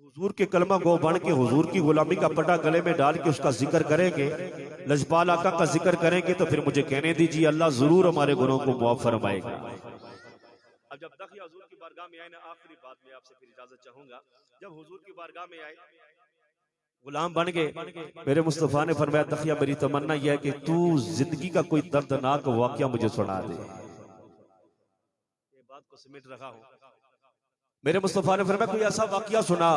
हुजूर के कलमा गो बन के हुजूर की गुलामी का पटा गले में डाल के उसका जिक्र करेंगे, लजपाल आका का जिक्र करेंगे, तो फिर मुझे कहने दीजिए अल्लाह जरूर हमारे गुनों को मुआफ फरमाएगा। अब जब तक हुजूर की बारगाह में आए ना, आखिरी बात में आपसे फिर इजाजत चाहूंगा, जब हुजूर की बारगाह में आए गुलाम बन गए, मेरे मुस्तफा ने फरमाया तखिया मेरी तमन्ना यह है कि तू जिंदगी का कोई दर्दनाक वाकया मुझे सुना दे। ये बात को समेट रखा हूं। मेरे मुस्तफा ने फरमाया कोई ऐसा वाकया सुना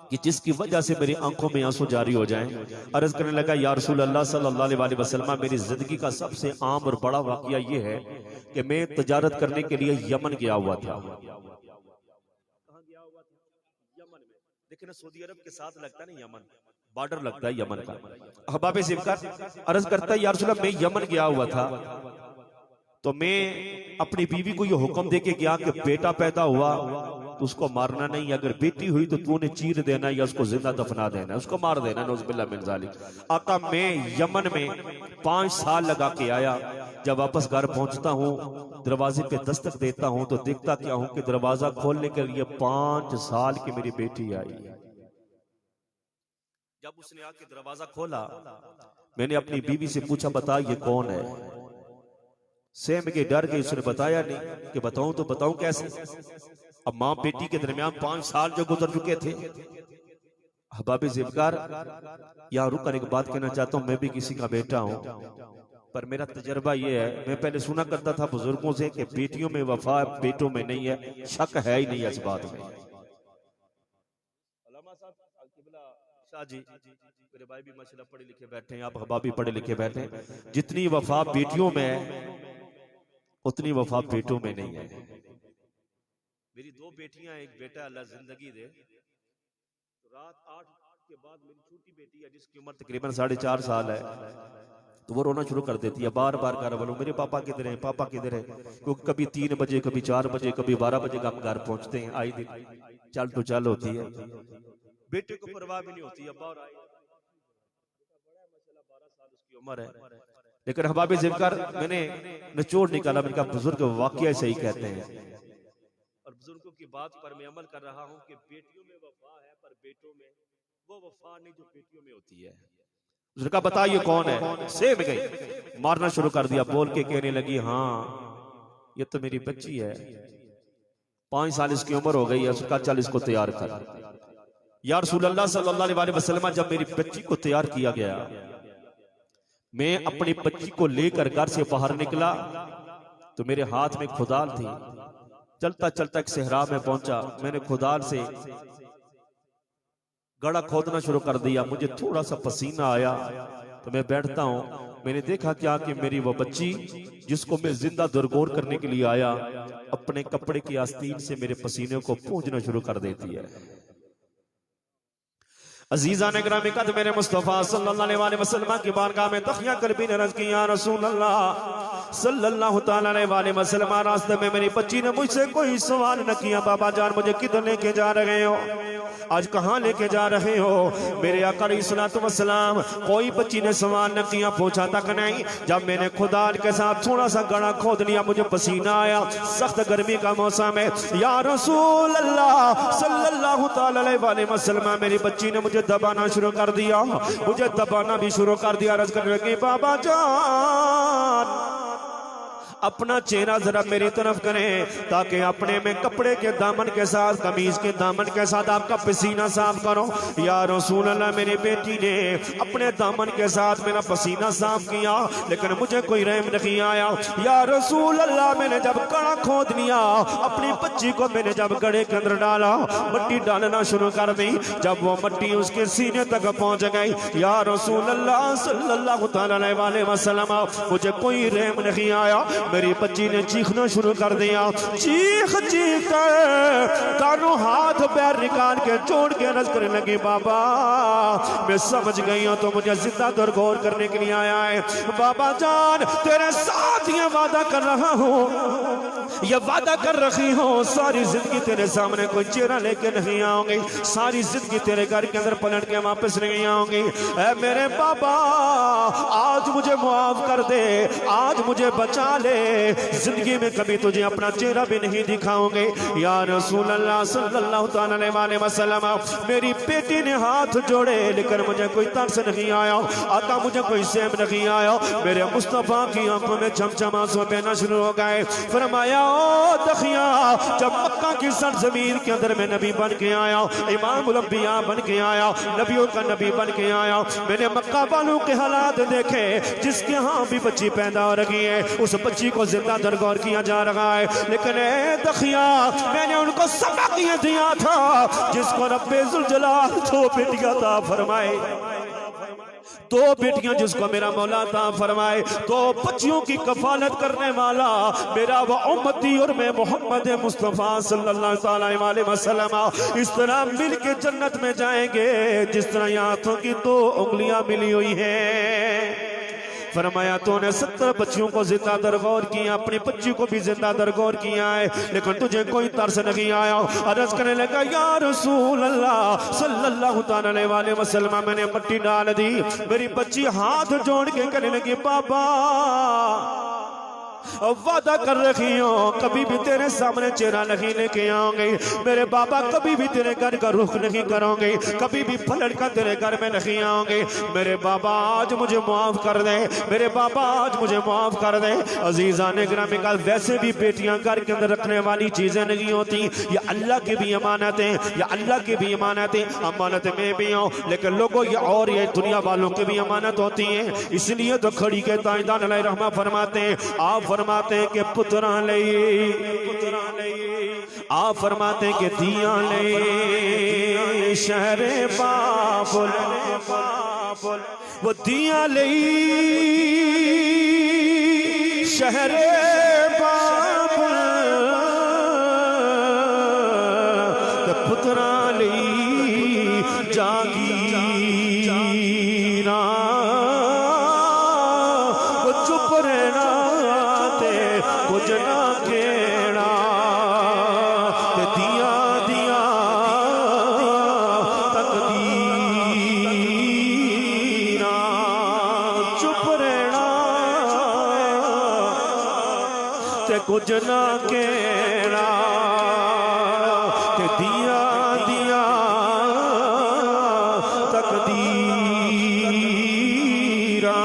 कि जिसकी वजह से मेरी आंखों में आंसू जारी हो जाएं। अर्ज करने लगा या रसूल अल्लाह सल्लल्लाहु अलैहि वसल्लम, मेरी जिंदगी का सबसे आम और बड़ा वाकया ये है कि मैं तजारत करने के लिए यमन गया हुआ था। यमन में देखिए ना, सऊदी अरब के साथ लगता है ना, यमन बॉर्डर लगता है यमन का। हबाब ज़िब्कार अर्ज करता है या रसूल अल्लाह, मैं यमन गया हुआ था, तो मैं अपनी बीवी को ये हुक्म दे के गया कि बेटा पैदा हुआ तो उसको मारना नहीं, अगर बेटी हुई तो तूने चीर देना या उसको जिंदा दफना देना, उसको मार देना, नौज़ुबिल्लाह मिन ज़ालिक। आका मैं यमन में 5 साल लगा के आया, जब वापस घर पहुंचता हूँ दरवाजे पे दस्तक देता हूँ तो देखता क्या हूँ कि दरवाजा खोलने के लिए 5 साल की मेरी बेटी आई। जब उसने आके दरवाजा खोला, मैंने अपनी बीवी से पूछा बता ये कौन है। सेम के डर गई, उसने बताया नहीं कि बताऊं तो बताऊं कैसे। अब मां बेटी के दरमियान 5 साल जो गुजर चुके थे। हबाब ज़िब्कार यहाँ रुककर एक बात कहना चाहता हूं, मैं भी किसी का बेटा हूं, पर मेरा तजर्बा ये है, मैं पहले सुना करता था बुजुर्गों से कि बेटियों में वफा बेटों में नहीं है, शक है ही नहीं इस बात में। शाह जी मेरे भाई भी माशाल्लाह पढ़े लिखे बैठे हैं, आप हबाब भी पढ़े लिखे बैठे हैं, जितनी वफा बेटियों में है उतनी वफा बेटों में नहीं है। मेरी 2 बेटियां, एक बेटा, अल्लाह जिंदगी दे। तो रात 8 के बाद मेरी छोटी बेटी है जिसकी उम्र तकरीबन 4.5 साल है, तो वो रोना शुरू कर देती है, बार बार कर बोलो मेरे पापा किधर है, पापा किधर है। क्योंकि कभी 3 बजे, कभी 4 बजे, कभी 12 बजे हम घर पहुंचते हैं, आई दिन चल तो चल होती है, बेटे को परवाह भी नहीं होती। अब्बा और आई 12 साल उसकी उम्र है, लेकिन हबाब ज़िब्कार मैंने निचोड़ निकाला, मैंने कहा बुजुर्ग वाकया सही कहते हैं, और बुजुर्गों की बात पर मैं अमल कर रहा हूं कि बेटियों में वफा है पर बेटों में वो वफा नहीं जो बेटियों में होती है। उसने कहा बता ये कौन है। सेम गई, मारना शुरू कर दिया, बोल के कहने लगी हाँ ये तो मेरी बच्ची है, 5 साल इसकी उम्र हो गई है। उसका चल इसको तैयार कर। या रसूल अल्लाह सल्लल्लाहु अलैहि वसल्लम, जब मेरी बच्ची को तैयार किया गया, मैं अपनी बच्ची को लेकर घर से बाहर निकला तो मेरे हाथ में खुदाल थी। चलता चलता एक सहरा में पहुंचा, मैंने खुदाल से गड़ा खोदना शुरू कर दिया। मुझे थोड़ा सा पसीना आया तो मैं बैठता हूं, मैंने देखा क्या कि मेरी वो बच्ची जिसको मैं जिंदा दुरगोर करने के लिए आया, अपने कपड़े की आस्तीन से मेरे पसीने को पूंछना शुरू कर देती है। अजीजा ने ग्रामी कद मेरे मुस्तफा सल्लल्लाहु अलैहि वसल्लम की बारगाह में तखिया कल्बी ने अर्ज की या रसूल अल्लाह सल्लल्लाहु तआला अलैहि वसल्लम, रास्ते में मेरी बच्ची ने मुझसे कोई सवाल न किया, बाबा जान मुझे किधर लेके जा रहे हो, आज कहाँ लेके जा रहे हो। मेरे आका अलैहिस्सलातु वस्सलाम कोई बच्ची ने सवाल न किया, पूछा तक नहीं। जब मैंने खुदाल के साथ थोड़ा सा गड़ा खोद लिया, मुझे पसीना आया, सख्त गर्मी का मौसम है। या रसूल अल्लाह सल्लल्लाहु तआला अलैहि वसल्लम, मेरी बच्ची ने मुझे दबाना शुरू कर दिया, मुझे दबाना भी शुरू कर दिया। अर्ज करने लगी बाबा जान अपना चेहरा जरा मेरी तरफ करें ताकि अपने में कपड़े के दामन के साथ कमीज के दामन के साथ आपका पसीना साफ करो। या रसूल अल्लाह, मेरी बेटी ने अपने दामन के साथ मेरा पसीना साफ किया लेकिन मुझे कोई रहम नहीं आया। या रसूल अल्लाह, मैंने जब कड़ा खोद लिया, अपनी बच्ची को मैंने जब गड़े के अंदर डाला, मट्टी डालना शुरू कर दी, जब वो मट्टी उसके सीने तक पहुंच गई, या रसूल अल्लाह सल्लल्लाहु अलैहि वसल्लम, मुझे कोई रहम नहीं आया। मेरी बच्ची ने चीखना शुरू कर दिया, चीख चीख कर तारों हाथ पैर निकाल के जोड़ के अर्ज करने लगी, बाबा मैं समझ गई हूं तो मुझे जिंदा दरगोर करने के लिए आया है। बाबा जान, तेरे साथ ये वादा कर रहा हूं, ये वादा कर रही हूं, सारी जिंदगी तेरे सामने कोई चेहरा लेके नहीं आऊंगी, सारी जिंदगी तेरे घर के अंदर पलट के वापस नहीं आऊंगी। ऐ मेरे बाबा, आज मुझे माफ कर दे, आज मुझे बचा ले, जिंदगी में कभी तुझे अपना चेहरा भी नहीं दिखाओगे। या रसूल अल्लाह सल्लल्लाहु अलैहि वसल्लम, मेरी बेटी ने हाथ जोड़े लेकिन मुझे कोई तरस नहीं आया, आता मुझे कोई सेम नहीं आया। मेरे मुस्तफा की आंखों में चमचम आंसू बहना शुरू हो गए। फरमाया, ओ दखिया, जब मक्का की सरजमीन के अंदर मैं नबी बन के आया, इमामुल अंबिया बन के आया, नबियों का नबी बन के आया, मैंने मक्का वालों के हालात देखे, जिसके यहाँ भी बच्ची पैदा हो रही है, उस बच्ची को जिंदा दरगोर किया जा रहा है। लेकिन ए दखिया, मैंने उनको सबक ये दिया था, जिसको रब्बे जुल जलाल दो बेटियां ता फरमाए, दो बेटियां जिसको मेरा मौला ता फरमाए, दो बच्चियों की कफालत करने वाला मेरा वो उम्मती और मैं मोहम्मद मुस्तफा सल्लल्लाहु अलैहि वसल्लम, इस तरह मिल के जन्नत में जाएंगे जिस तरह हाथों की दो उंगलियां मिली हुई है। फरमाया, तूने 70 बच्चियों को जिंदा दरगोर किया, अपनी बच्ची को भी जिंदा दरगोर किया है, लेकिन तुझे कोई तरस नहीं आया। अर्ज करने लगा, या रसूल अल्लाह सल्लल्लाहु अलैहि वसल्लम, मैंने मट्टी डाल दी, मेरी बच्ची हाथ जोड़ के कहने लगी, बाबा वादा कर रही हो, कभी भी तेरे सामने चेहरा नहीं लेके आऊंगी, मेरे बाबा कभी भी तेरे घर का रुख नहीं करोगे, कभी भी पलट कर तेरे घर में नहीं आऊंगे। मेरे बाबा आज मुझे माफ कर दे, मेरे बाबा आज मुझे माफ कर दे। अजीजा ने ग्रामी का, वैसे भी बेटियां घर के अंदर रखने वाली चीजें नहीं होती, ये अल्लाह की भी अमानत है, या अल्लाह की भी अमानत है, अमानत में भी हो, लेकिन लोगों ये और ये दुनिया वालों की भी अमानत होती है। इसलिए तो खड़ी के ताइदान अलैहि रहमा फरमाते हैं, आप फरमाते हैं कि पुत्रा ले, आप फरमाते हैं कि दिया ले, शहरे बाबुल, वो दिया ले शहरे बाबुल, पुत्रा ले जागी ना, वो चुप रहना कुछ ना केड़ा, दिया दिया तकदीरा, चुप रहना ते कुछ ना केड़ा, दिया दिया तकदीरा।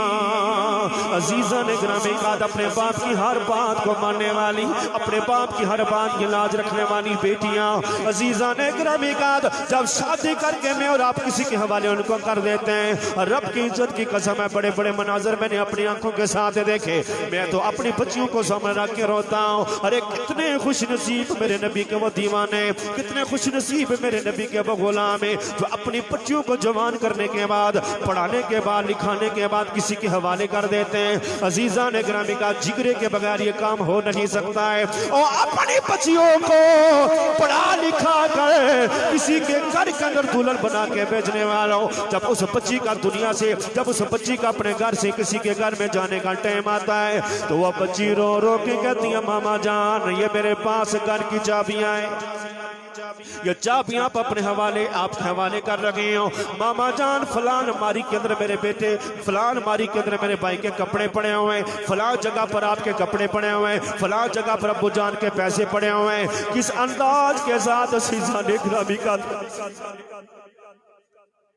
अजीजा ने ग्रामी का अपने बाप की हर बात को मानने वाली, अपने बाप की हर बात की लाज रखने वाली बेटियां, अजीजा ने ग्रामी का जब शादी करके मैं और आप किसी के हवाले उनको कर देते हैं, रब की इज्जत की कसम है, बड़े बड़े मनाजर मैंने अपनी आंखों के साथ देखे, मैं तो अपनी बच्चियों को सामने रख के रोता हूँ। अरे कितने खुश नसीब मेरे नबी के वो दीवाने, कितने खुश नसीब मेरे नबी के वो गुलाम है, जो अपनी बच्चियों को जवान करने के बाद, पढ़ाने के बाद, लिखाने के बाद किसी के हवाले कर देते हैं। अजीजा ने ग्रामी का, जिगरे के बगैर ये काम हो नहीं सकता है, और अपनी बच्चियों को पढ़ा लिखा कर किसी के घर के अंदर दुल्हन बना के भेजने वाला हो, जब उस बच्ची का दुनिया से, जब उस बच्ची का अपने घर से किसी के घर में जाने का टाइम आता है, तो वह बच्ची रो रो के कहती है, मामा जान ये मेरे पास घर की चाबियां हैं, ये चाबियां आप अपने हवाले, आपके हवाले कर रहे हो। मामा जान फलान मारी के अंदर मेरे बेटे, फलान मारी के अंदर मेरे भाई के कपड़े पड़े हुए हैं, फलान जगह पर आपके कपड़े पड़े हुए हैं, फलान जगह पर अब्बू जान के पैसे पड़े हुए हैं। किस अंदाज के साथ अजीजा ने ग्रामी का,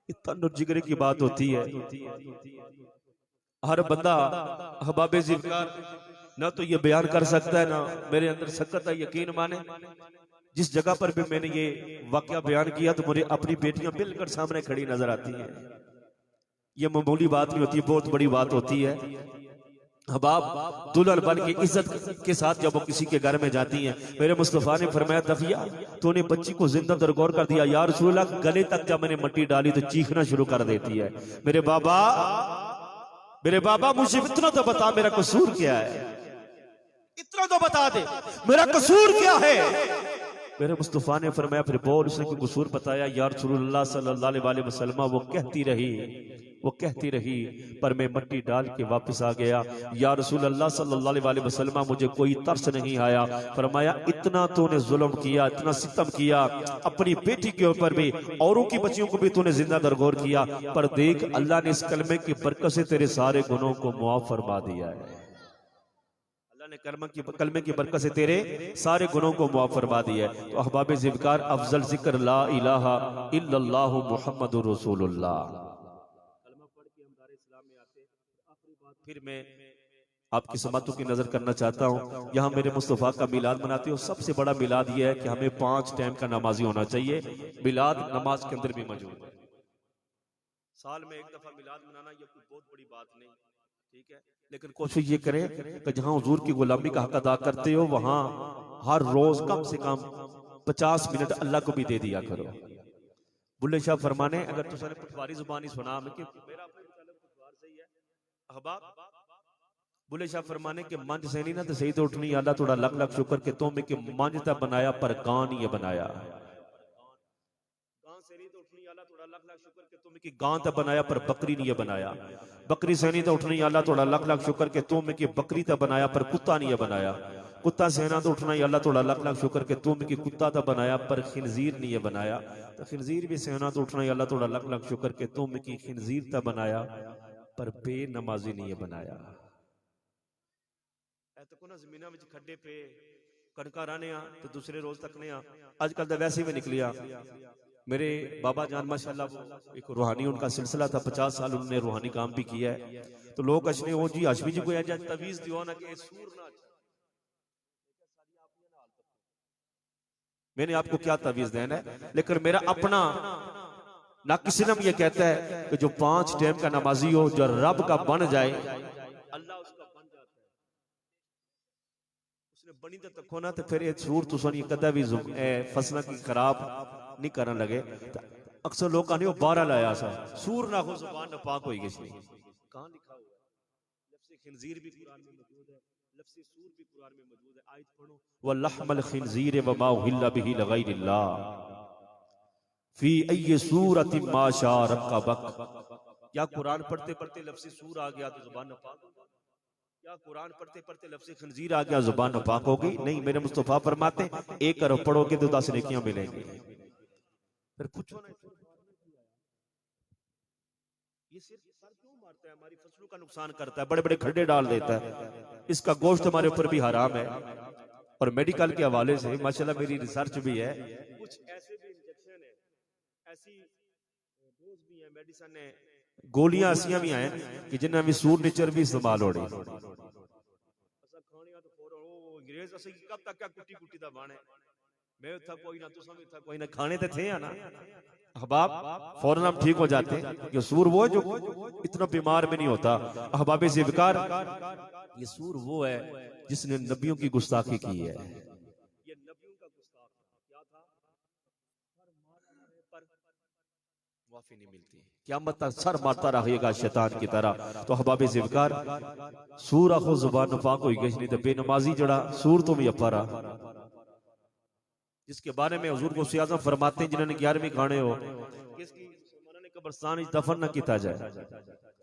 इतना जिगरे की बात होती है। हर बंदा अहबाबे ज़िफ़्कार ना तो ये बयान कर सकता है, ना मेरे अंदर सकत है। यकीन माने जिस जगह पर भी मैंने ये वाकया बयान किया तो मुझे अपनी बेटियां बिल्कुल सामने खड़ी नजर आती हैं। ये मामूली बात नहीं होती, बहुत बड़ी बात होती है। हबाब दुल्हन बन के इज्जत के साथ जब वो किसी के घर में जाती हैं, मेरे मुस्तफा ने फरमाया दफिया तूने बच्ची को जिंदा दरगोर कर दिया। यार रसूल अल्लाह, गले तक जब मैंने मट्टी डाली तो चीखना शुरू कर देती है। मेरे बाबा मुझे इतना तो बता मेरा कसूर क्या है, इतना तो बता दे मेरा कसूर क्या है। मेरे मुस्तफा ने फरमाया फिर बोल। उसने कोई कसूर बताया। या रसूलुल्लाह सल्लल्लाहु अलैहि वसल्लम वो कहती रही पर मैं मट्टी डाल के वापस आ गया। या रसूलुल्लाह सल्लल्लाहु अलैहि वसल्लम मुझे कोई तरस नहीं आया। फरमाया इतना तूने जुल्म किया, इतना सितम किया, अपनी बेटी के ऊपर भी, औरों की बच्चियों को भी तूने जिंदा दरगोर किया, पर देख अल्लाह ने इस कलमे की बरकत से तेरे सारे गुनों को मुआफ फरमा दिया है। कलमे की बरकत से तेरे सारे गुनों को मुआफ फरमा दिया है। तो अहबाब ज़िक्र अफजल जिक्र ला इलाहा इल्लल्लाहु मुहम्मदुर रसूलुल्लाह। फिर मैं आपकी समातों की नजर करना चाहता हूँ। यहाँ मेरे मुस्तफ़ा का मिलाद मनाते हो। सबसे बड़ा मिलाद यह है कि हमें 5 टाइम का नमाजी होना चाहिए। मिलाद नमाज के अंदर भी मौजूद है। साल में एक दफा मिलाद मनाना यह कोई बहुत बड़ी बात नहीं, ठीक है, लेकिन कोशिश ये करें कि जहां हुजूर की गुलामी का हक अदा करते हो वहां हर रोज कम से कम 50 मिनट अल्लाह को भी दे दिया करो। बुल्ले शाह फरमाने अगर तुसाने पटवारी जुबानी सुना मैं कि मेरा अपने मुतालिक पटवार सही है अहबाब। बुल्ले शाह फरमाने के मंज से नहीं ना तो सही तो उठनी। अल्लाह थोड़ा लख लख शुक्र के तो मैं कि मंज ता बनाया पर कान ये बनाया। गां ता बनाया पर बकरी नहीं बनाया। बकरी सेनी तो उठनी अल्लाह थोड़ा लख लख शुक्र के तुम की बकरी ता बनाया पर कुत्ता नहीं बनाया। कुत्ता सेना तो उठना अल्लाह थोड़ा लख लख शुक्र के तुम की कुत्ता ता बनाया पर खिंजीर नहीं बनाया। तो खिंजीर भी सेना तो उठना अल्लाह थोड़ा लख लख शुक्र के तुम की खिंजीर ता बनाया पर बेनमाजी नहीं बनाया। जमीना में खड्डे पे कणका रहने तो दूसरे रोज तक ने अजकल तो वैसे भी निकलिया। मेरे बाबा जान माशाल्लाह एक रूहानी उनका सिलसिला था, 50 साल उन्होंने रूहानी काम भी किया है। तो लोग अशने हो जी हाशमी जी को तवीज दियो ना कि सूर ना। मैंने आपको क्या तवीज देना है, लेकिन मेरा अपना ना किसी ने ये कहता है कि जो 5 टाइम का नमाजी हो जो रब का बन जाए अल्लाह उसका बन जाता है। उसने बनी तो तको ना तो फिर सूर तुसानी कदा भी फसला की खराब नहीं करने लगे। अक्सर लोग कहने वो 12 लाया सा सूर ना हो जुबान न पाक होई गई। कहां लिखा हुआ है? लफ्ज़ खिंजीर भी कुरान में मौजूद है, लफ्ज़ सूर भी कुरान में मौजूद है। आयत पढ़ो वलहमल खिंजीर व मा उहिल्ला बिही लिगैरिल्लाह फी अय्यि सूरतिन मा शा रक्कबक। क्या कुरान पढ़ते पढ़ते लफ्ज़ सूर आ गया तो जुबान न पाक हो गई? क्या कुरान पढ़ते पढ़ते लफ्ज़ खिंजीर आ गया जुबान न पाक हो गई? नहीं, मेरे मुस्तफा फरमाते एक अरब पढ़ोगे तो 10 नेकियां मिलेंगी। फिर पूछो ना ये सिर्फ सर क्यों मारता है, हमारी फसलों का नुकसान करता है, बड़े बड़े खड्डे डाल देता है, इसका गोश्त हमारे ऊपर भी हराम है। और मेडिकल के हवाले से माशाल्लाह मेरी रिसर्च भी है, कुछ ऐसे भी इंजेक्शन है, ऐसी डोज भी है, मेडिसिन है, गोलियां ऐसी भी हैं कि जिन्हें भी सूर निचर भी इस्तेमाल हो रही। अंग्रेज असं कब तक क्या कुटी कुटी दा बाणे मैं था कोई ना तुम था कोई ना खाने तो थे ना अहबाब फौरन हम ठीक हो जाते हैं। ये सूर वो जो इतना बीमार भी नहीं होता। अहबाब ज़िक्र ये सूर वो है जिसने नबियों की गुस्ताखी की है। ये नबियों का गुस्ताख क्या था, पर माफी नहीं मिलती, क़यामत तक सर मारता रहेगा शैतान की तरह। तो अहबाब ज़िक्र सूर आखो जुबान पाक होई गई नहीं तो बेनमाजी जड़ा सूर तो भी अपारा, जिसके बारे में हुजूर को सियाज़म फरमाते हैं जिन्होंने 11वीं खाने हो किसकी कब्रिस्तान दफन न किया जाए।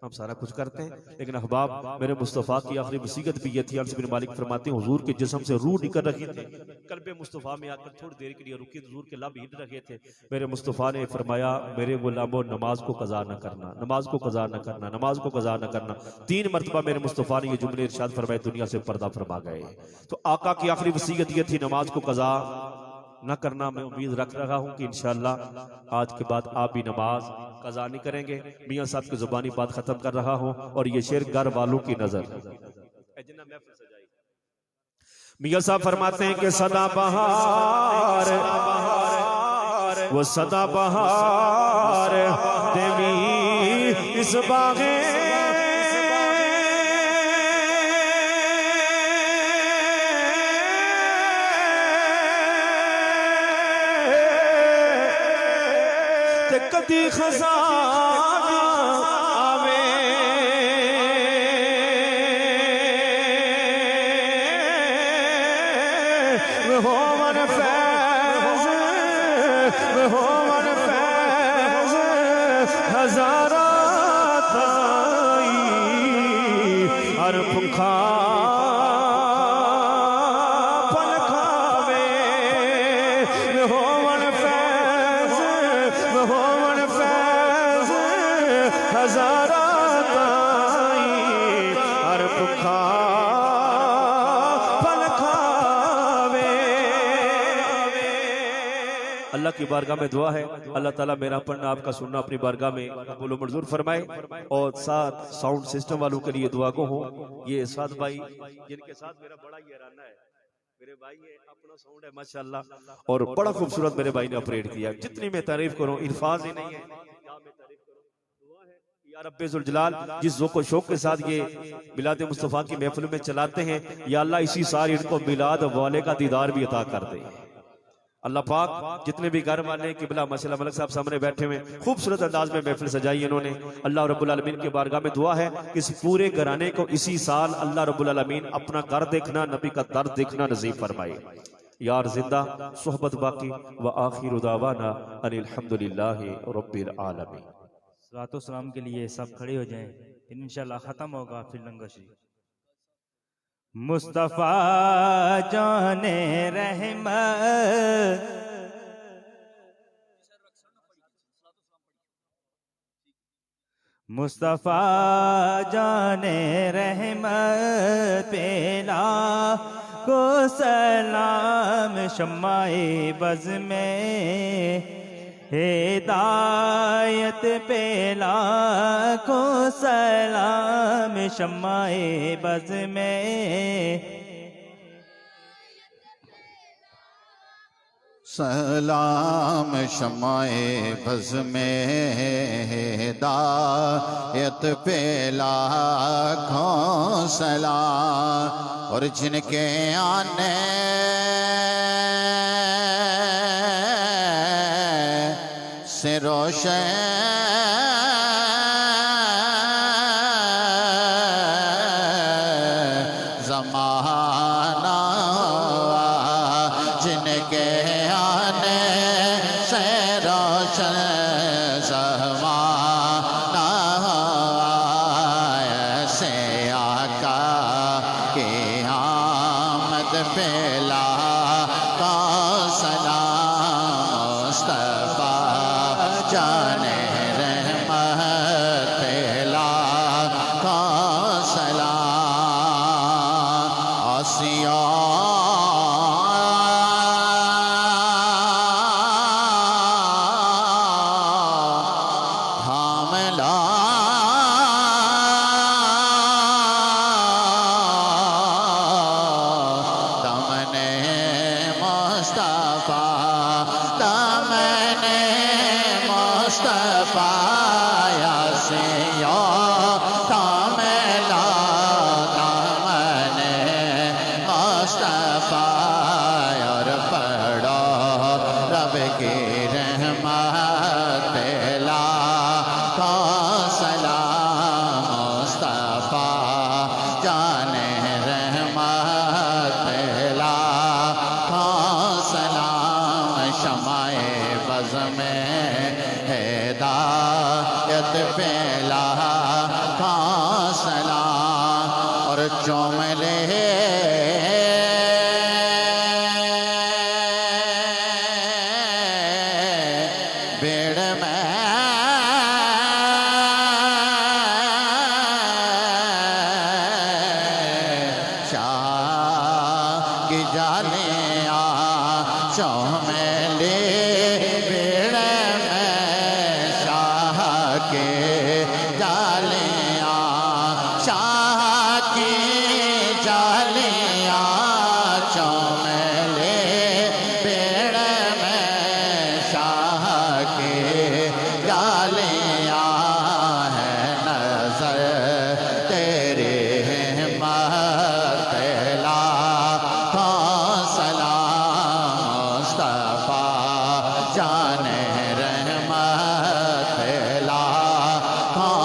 हम सारा कुछ करते हैं, लेकिन अहबाब मेरे मुस्तफ़ा की आखिरी वसीयत भी ये थी। अनस बिन मालिक फरमाते हैं हुजूर के जिस्म से रूह निकल रही थी, कल्बे मुस्तफ़ा में आकर थोड़ी देर के लिए रुकी, हुजूर के लब हिल रहे थे। मेरे मुस्तफ़ा ने फरमाया मेरे गुलामों नमाज को कज़ा न करना, नमाज को कज़ा न करना, नमाज को कज़ा न करना। 3 मरतबा मेरे मुस्तफ़ा ने ये जुमले इरशाद फरमाए, दुनिया से पर्दा फरमा गए। तो आका की आखिरी वसीयत ये थी नमाज को कज़ा न करना। मैं उम्मीद रख रहा हूं कि इंशाअल्लाह आज के बाद आप भी नमाज कज़ा नहीं करेंगे। मियां साहब की जुबानी बात खत्म कर रहा हूं और ये शेर घर वालों की नजर मियां साहब फरमाते हैं कि सदा बहार वो सदा बहार देवी इस बागे ते कदी खजाना आवे हो मन फैज हो मन फैज हजारा ताई हर भुखा फल खावे हो मन फैज हो मन फैज हजारा ताई हर भुखा अल्लाह की बारगाह में दुआ है अल्लाह ताला मेरा पढ़ना आपका सुनना अपनी बारगाह में कबूल मंजूर फरमाए। और साथ साउंड सिस्टम वालों के लिए दुआ को हो। ये साथ भाई जिनके साथ मेरा बड़ा ही हैराना है, मेरे भाई है, अपना साउंड है माशाल्लाह, और बड़ा खूबसूरत मेरे भाई ने ऑपरेट किया। जितनी मैं तारीफ करूं इल्फाज ही नहीं है। या रब्बे जुल जलाल जिस ज़ौक़ व शौक़ के साथ ये मिलाद मुस्तफ़ा की महफिल में चलाते हैं, या अल्लाह इसी साल इनको मिलाद वाले का दीदार भी अता कर दे। अल्लाह पाक जितने भी घर वाले किबला माशाल्लाह मलिक साहब सामने बैठे हुए खूबसूरत अंदाज में महफिल सजाई इन्होंने। अल्लाह रब्बुल आलमीन के बारगाह में दुआ है कि इस पूरे घराने को इसी साल अल्लाह रब्बुल आलमीन अपना घर देखना, नबी का दर देखना नसीब फरमाए। यार जिंदा सोहबत बाकी व आखिर दावाना अनिल हम्दुलिल्लाहि रब्बिल आलमीन। सलातो सलाम के लिए सब खड़े हो जाएं, इंशाल्लाह खत्म होगा फिर लंगर शरीफ। मुस्तफा जाने रहमत मुस्तफा जाने रहमत पेला को सलाम शम्माए बज़ में हिदायत पेला को सलाम शम्माए बज़ में सलाम शमाए बज़ में हिदायत पेला को सलाम और जिनके आने से रोशन ज़माना जिनके आने से रोशन ज़माना ऐसे आका की आमद पेला का सलाम मुस्तफा जाने रहमत पेला का सलाम आसिया हमला दमने मुस्तफा दमने मुस्तफा यासिया हमला दमने मुस्तफा और पढ़ो रब की रहमत पेला का सलाम मुस्तफा जाने रहमत पेला का सलाम शमाए बज़ में हिदायत पेला का सलाम और चौमले बेड़ में शाह की जालियाँ चौमेले बेड़ में शाह के जालियाँ शाह की जालियाँ जाने रहमत लाखों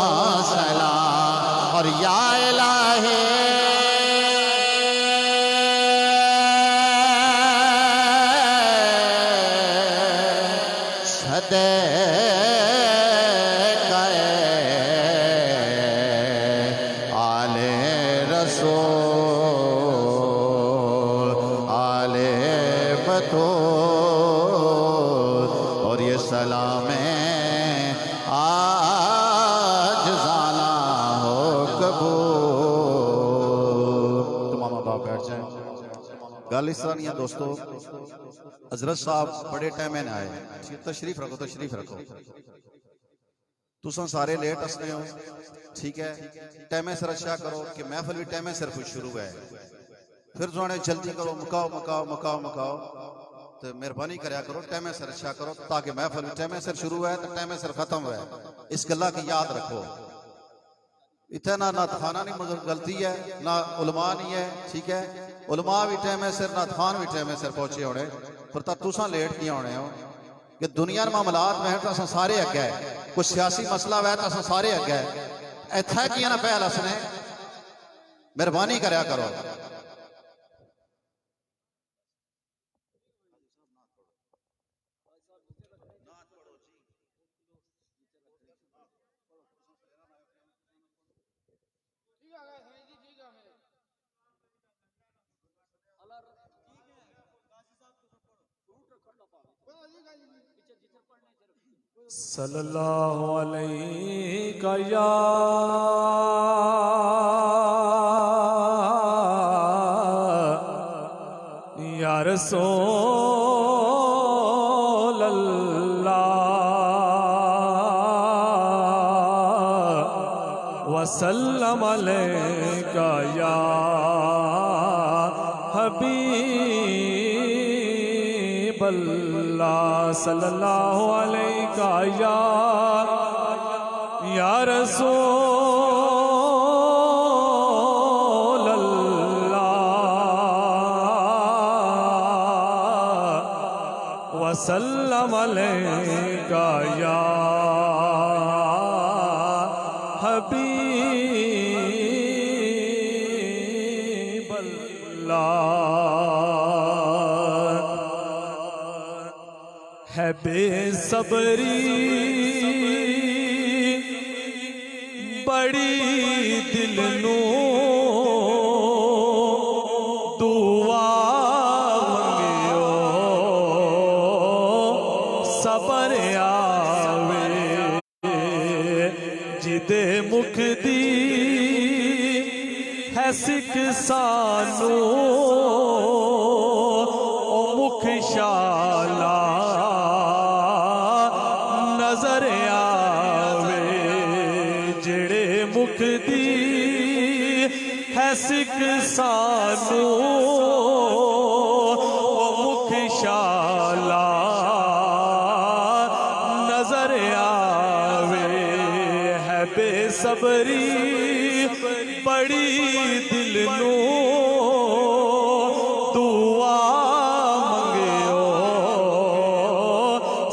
सलाम। और या इलाही सदे आले रसूल आले बतूल। और ये सलाम आज जाना हो कबूल। तमाम बाप बैठ जाए। गल इस तरह नहीं है दोस्तों, हजरत साहब बड़े टाइम में आए। तशरीफ रखो तशरीफ रखो। तुम सारे लेट हसने हो, ठीक है। टाइम सिर अच्छा करो कि महफिल भी टाइम सिर कुछ शुरू है। फिर तुमने जल्दी करो, मुकाओ मुकाओ मुकाओ मुकाओ। तो मेहरबानी करया करो, टाइम सिर अच्छा करो ताकि महफिल भी टाइम सिर शुरू है तो टाइम सिर खत्म है। इस गल्ला की याद रखो। इतना ना थाना नहीं मगर गलती है, ना उलमा नहीं है, ठीक है। उलमा भी टाइम सिर, ना थान भी टाइम सिर पहुंचे होने, पर तुसा लेट किया होने हो कि दुनिया मामलात में तो अस सारे अगे है। कुछ सियासी मसला वै तो अस सारे अगे है। इत्थे किया ना पहल असने, मेहरबानी करया करो। सल्लल्लाहु अलैहि या रसूल अल्लाह वसल्लम अलैका या हबीब अल्लाह। सल्लल्लाहु अलैका या रसूल अल्लाह वसल्लम अलैका या हबीब अल्लाह। है बेसब्री बड़ी दिल नू दुआ मंगियो सबर आवे जिदे मुख दी है सिख सानू ओ मुख शाला नजर आवे जेड़े मुख दी है सिख सानू ओ मुख शाला नजर आवे। है बेसब्री बड़ी दिल नू दुआ मंगियो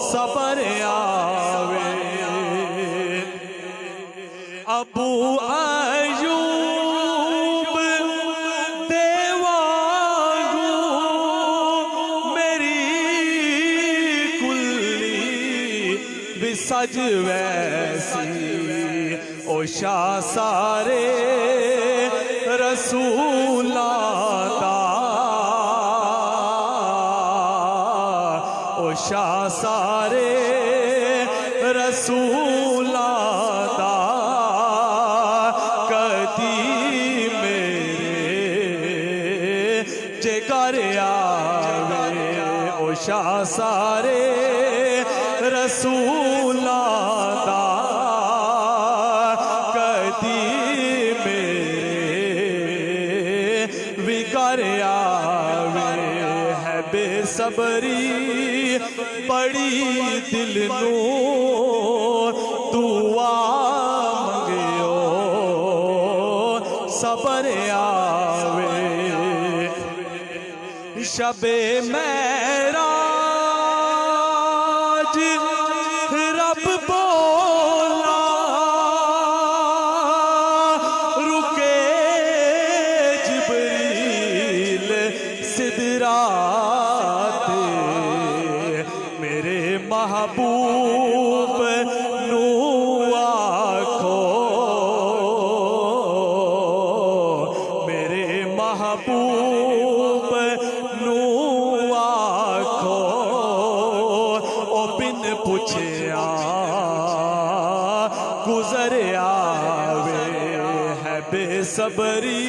सबर आवे। अबू अयूब देवांगू मेरी कुल्ली भी सज वैसी ओ शाह सारे रसूलां दा ओ शाह सारे रसूलां दा कदी मेरे जिगर आवे ओ शाह सारे रसूलां दा कदी मेरे विगर आवे। है बेसब्री बड़ी दिल नू दुआ मंगियो सबर आवे। शबे मेरा महबूब नू आखो, मेरे महबूब नू आखो, ओ बिन पुछया गुजर आवे है बेसबरी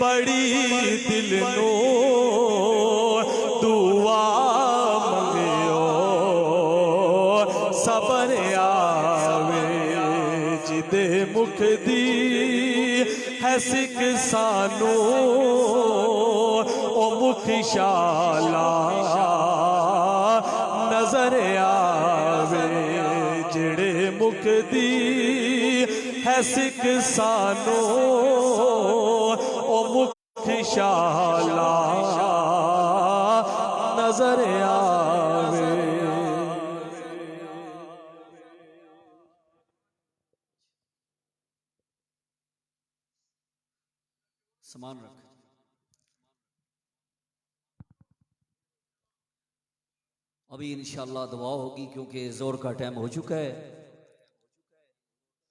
बड़ी दिल नू दुआ मंगियो सबर आवे जिदे मुख दी है सिख सानू ओ मुख शाला नजर आवे जेड़े मुख दी है सिख सानू ओ मुख शाला नजर आवे। समान रख। अभी इंशाअल्लाह दुआ होगी क्योंकि जोर का टाइम हो चुका है।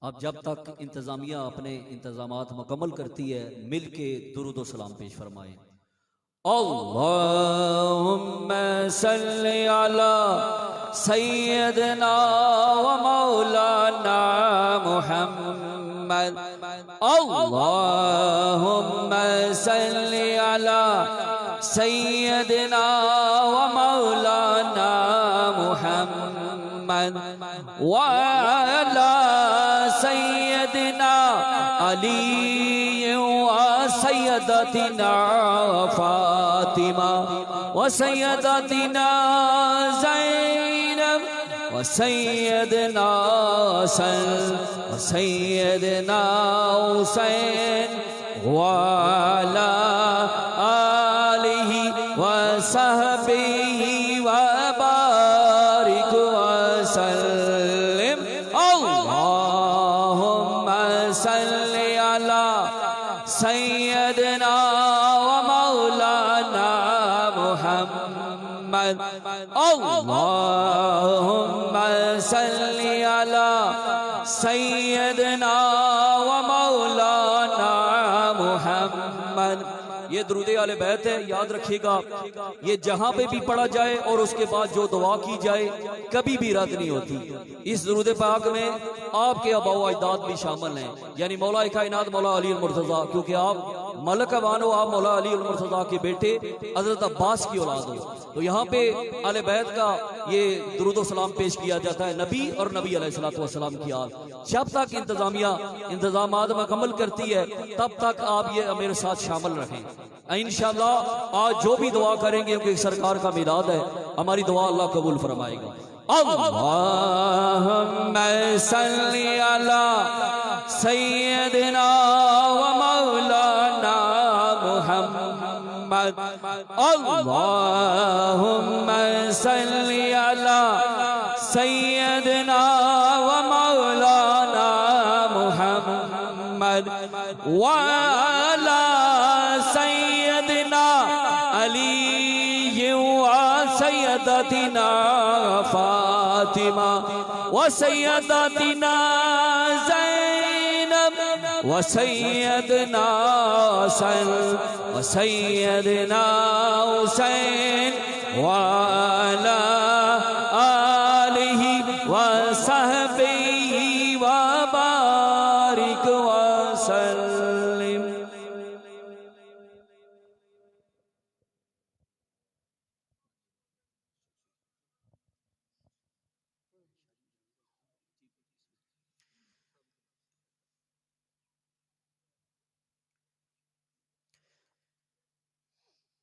अब जब तक इंतजामिया अपने इंतजामात मुकम्मल करती है मिल के दुरूद व सलाम पेश फरमाएं। अल्लाहुम्मा सल्ली अला सय्यदना व मौलाना मुहम्मद। अल्लाहुम्मा सल्ली अला सय्यदना व मौलाना मुहम्मद व अला सय्यदना अली व सय्यदतिना फातिमा व सय्यदतिना ज़ैनब व सय्यदना हसन व सय्यदना हुसैन व अला आलिहि व सहबिहि व बारिक व सल्लिम। अल्लाहुम्मा सल्ली अला सय्यदना व मौलाना मुहम्मद। अल्लाहुम्मा सल्ली अला सय्यदना व मौलाना मुहम्मद। ये दुरूद आले बैत है, याद रखिएगा। ये जहां पे भी पढ़ा जाए और उसके बाद जो दुआ की जाए कभी भी रद्द नहीं होती। इस दुरूद पाक में आपके आबाओ अजदाद भी शामिल हैं, यानी मौला कायनात मौला अली मुर्तज़ा, क्योंकि आप मलक अवान हो, आप मौला अली मुर्तज़ा के बेटे हजरत अब्बास की औलाद हो। तो यहाँ पे आले बैत का ये दुरूद व सलाम पेश किया जाता है नबी और नबी अलैहिस्सलातु वस्सलाम की आल। जब तक इंतजामिया इंतजामात मुकम्मल करती है तब तक आप ये मेरे साथ शामिल रखें। इंशाअल्लाह आज जो भी दुआ करेंगे क्योंकि सरकार का मिलाद है, हमारी दुआ अल्लाह कबूल फरमाएगा। अल्लाहुम्मा सल्ली अला सय्यदना व मौलाना मुहम्मद। अल्लाहुम्मा सल्ली अला सय्यदना व मौलाना मुहम्मद व अला सय्यदना अली व सय्यदतिना फातिमा व सय्यदतिना ज़ैनब व सय्यदना हसन व सय्यदना हुसैन व अला आलिहि व सहबिहि व बारिक व सल्लिम।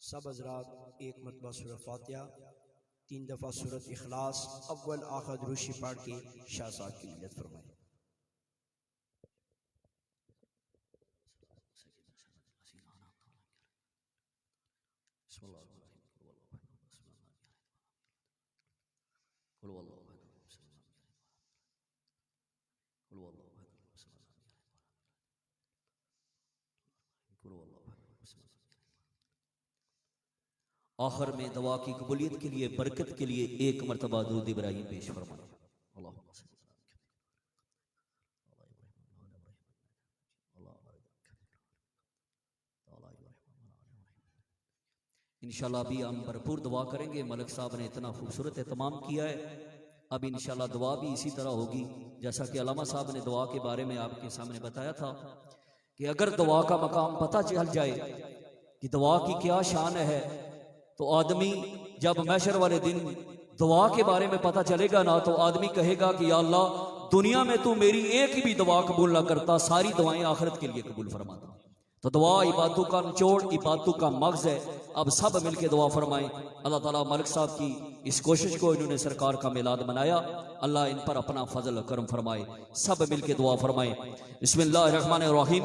सब हज़रात एक मरतबा सूरह फातिहा 3 दफ़ा सूरत इखलास अव्वल आखिर दुरूशी पढ़ के शाहसाद की नियत फरमाएं। आखिर में दवा की कबूलियत के लिए बरकत के लिए एक मरतबा दुरूद इब्राहिम पेश फरमाएं। इंशाल्लाह अभी हम भरपूर दुआ करेंगे। मलिक साहब ने इतना खूबसूरत एहतमाम किया है, अब इंशाल्लाह दुआ भी इसी तरह होगी जैसा कि अल्लामा साहब ने दुआ के बारे में आपके सामने बताया था कि अगर दुआ का मकाम पता चल जाए कि दुआ की क्या शान है तो आदमी जब महशर वाले दिन दुआ के बारे में पता चलेगा ना तो आदमी कहेगा कि या अल्लाह दुनिया में तू मेरी एक भी दुआ कबूल ना करता, सारी दुआएं आखिरत के लिए कबूल फरमाता। तो दुआ इबादतों का निचोड़, इबादतों का मगज़ है। अब सब मिलके दुआ फरमाएं। अल्लाह ताला मलिक साहब की इस कोशिश को, इन्होंने सरकार का मिलाद मनाया, अल्लाह इन पर अपना फजल करम फरमाए। सब मिलके दुआ फरमाएं। बिस्मिल्लाहिर्रहमानिर्रहीम।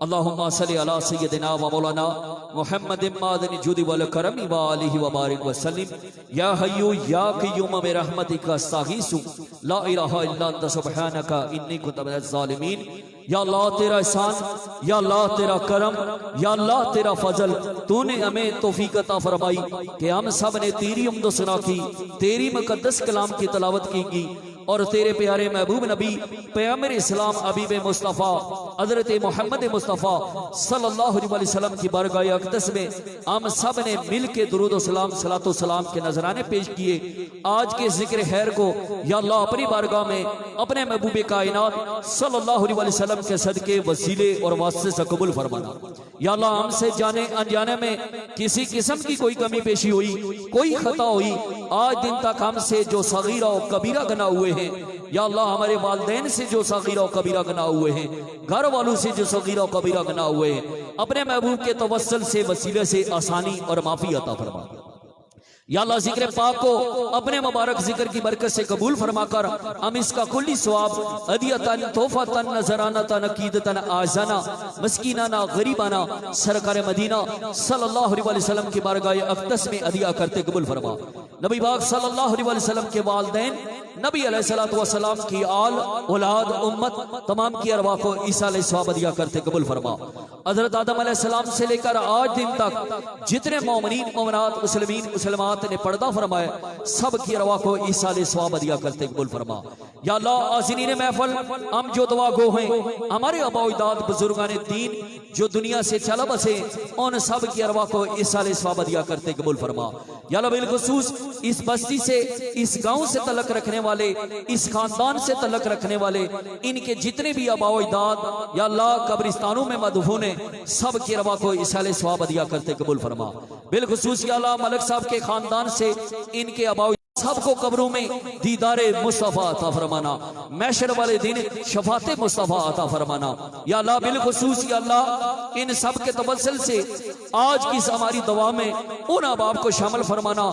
अल्लाहुम्मा सल्लि अला सय्यदिना व मौलाना मुहम्मदिन मादनी जुदी वल करमी व आलिहि व बारिक व सल्लिम। या हय्यु या क़य्यूम बिरहमतिका अस्तगीसु ला इलाहा इल्ला अंत सुब्हानका इन्नी कुन्तु मिनज़ ज़ालिमीन। या अल्लाह तेरा एहसान, या अल्लाह तेरा करम, या अल्लाह तेरा फजल, तूने हमें तौफीक अता फरमाई कि हम सब ने तेरी उम्द सुना की, तेरी मुकद्दस कलाम की तिलावत की और तेरे प्यारे महबूब नबी पैगंबर इस्लाम हबीब मुस्तफ़ा हज़रत मोहम्मद मुस्तफ़ा सल्लल्लाहु अलैहि वसल्लम की बारगाह अक़दस में हम सब ने मिल के दुरूद सलाम सलातो सलाम के नजराने पेश किए। आज के जिक्र खैर को या अल्लाह अपनी बारगाह में अपने महबूब कायनात सल्लल्लाहु अलैहि वसल्लम के सदके वसीले और वास्ते से कबूल फरमाना। या अल्लाह हमसे जाने अनजाने में किसी किस्म की कोई कमी पेशी हुई, कोई खता हुई, आज दिन तक हमसे जो सगीरा और कबीरा गुनाह हुए हैं, या अल्लाह हमारे वालिदैन से जो सगीरा और कबीरा गुनाह हुए हैं, घर वालों से जो सगीरा और कबीरा गुनाह हुए हैं, अपने महबूब के तवस्सुल से वसीले से आसानी और माफी अता फरमा। या अल्लाह जिक्र पाक को अपने मुबारक जिक्र की बरकत से कबूल फरमाकर हम इसका कुल्ली सवाब हदियतन तोहफतन नजरानतन अकीदतन आज़ाना मस्कीनाना गरीबाना सरकार मदीना सल्लल्लाहु अलैहि वसल्लम की बारगाह अक़दस में अदिया करते कबूल फरमा। नबी पाक सल्लल्लाहु अलैहि वसल्लम के वालिदैन, नबी अलैहिस्सलातु वस्सलाम की आल औलाद उम्मत तमाम की अरवाह को ईसा अलैहि सवाब अदिया करते कबूल फरमा। हज़रत आदम अलैहिस्सलाम से लेकर आज दिन तक जितने मोमिनीन मोमिनात मुस्लिमीन मुसलमात ने पर्दा फरमाया, सब की अरवाह को ईसा अलैहि सवाब अदिया करते कबूल फरमा। या अल्लाह आज़िनीन महफिल हम जो दुआ गो हैं, हमारे आबा अजदाद बुजुर्गान दीन जो दुनिया से चला बसे, उन सब की अरवाह को ईसा अलैहि सवाब अदिया करते कबूल फरमा। या अल्लाह बिलखुसूस इस बस्ती से, इस गांव से तल्लुक़ रखने वाले, इस खानदान से तल्लुक़ रखने वाले, इनके जितने भी आबा अजदाद या अल्लाह कब्रिस्तानों में मदफून है, सब की अरवाह को ईसा अलैहि सवाब अदिया करते कबूल फरमा। बिलखुसूस या अल्लाह मलिक साहब के खानदान से इनके आबा सबको कब्रों में दीदारे मुस्तफ़ा अता फरमाना, महशर वाले दिन शफाते मुस्तफ़ा अता फरमाना। या अल्लाह बिलखुसूस या अल्लाह इन सब के तवस्सुल से आज की हमारी दुआ में उन अहबाब को शामिल फरमाना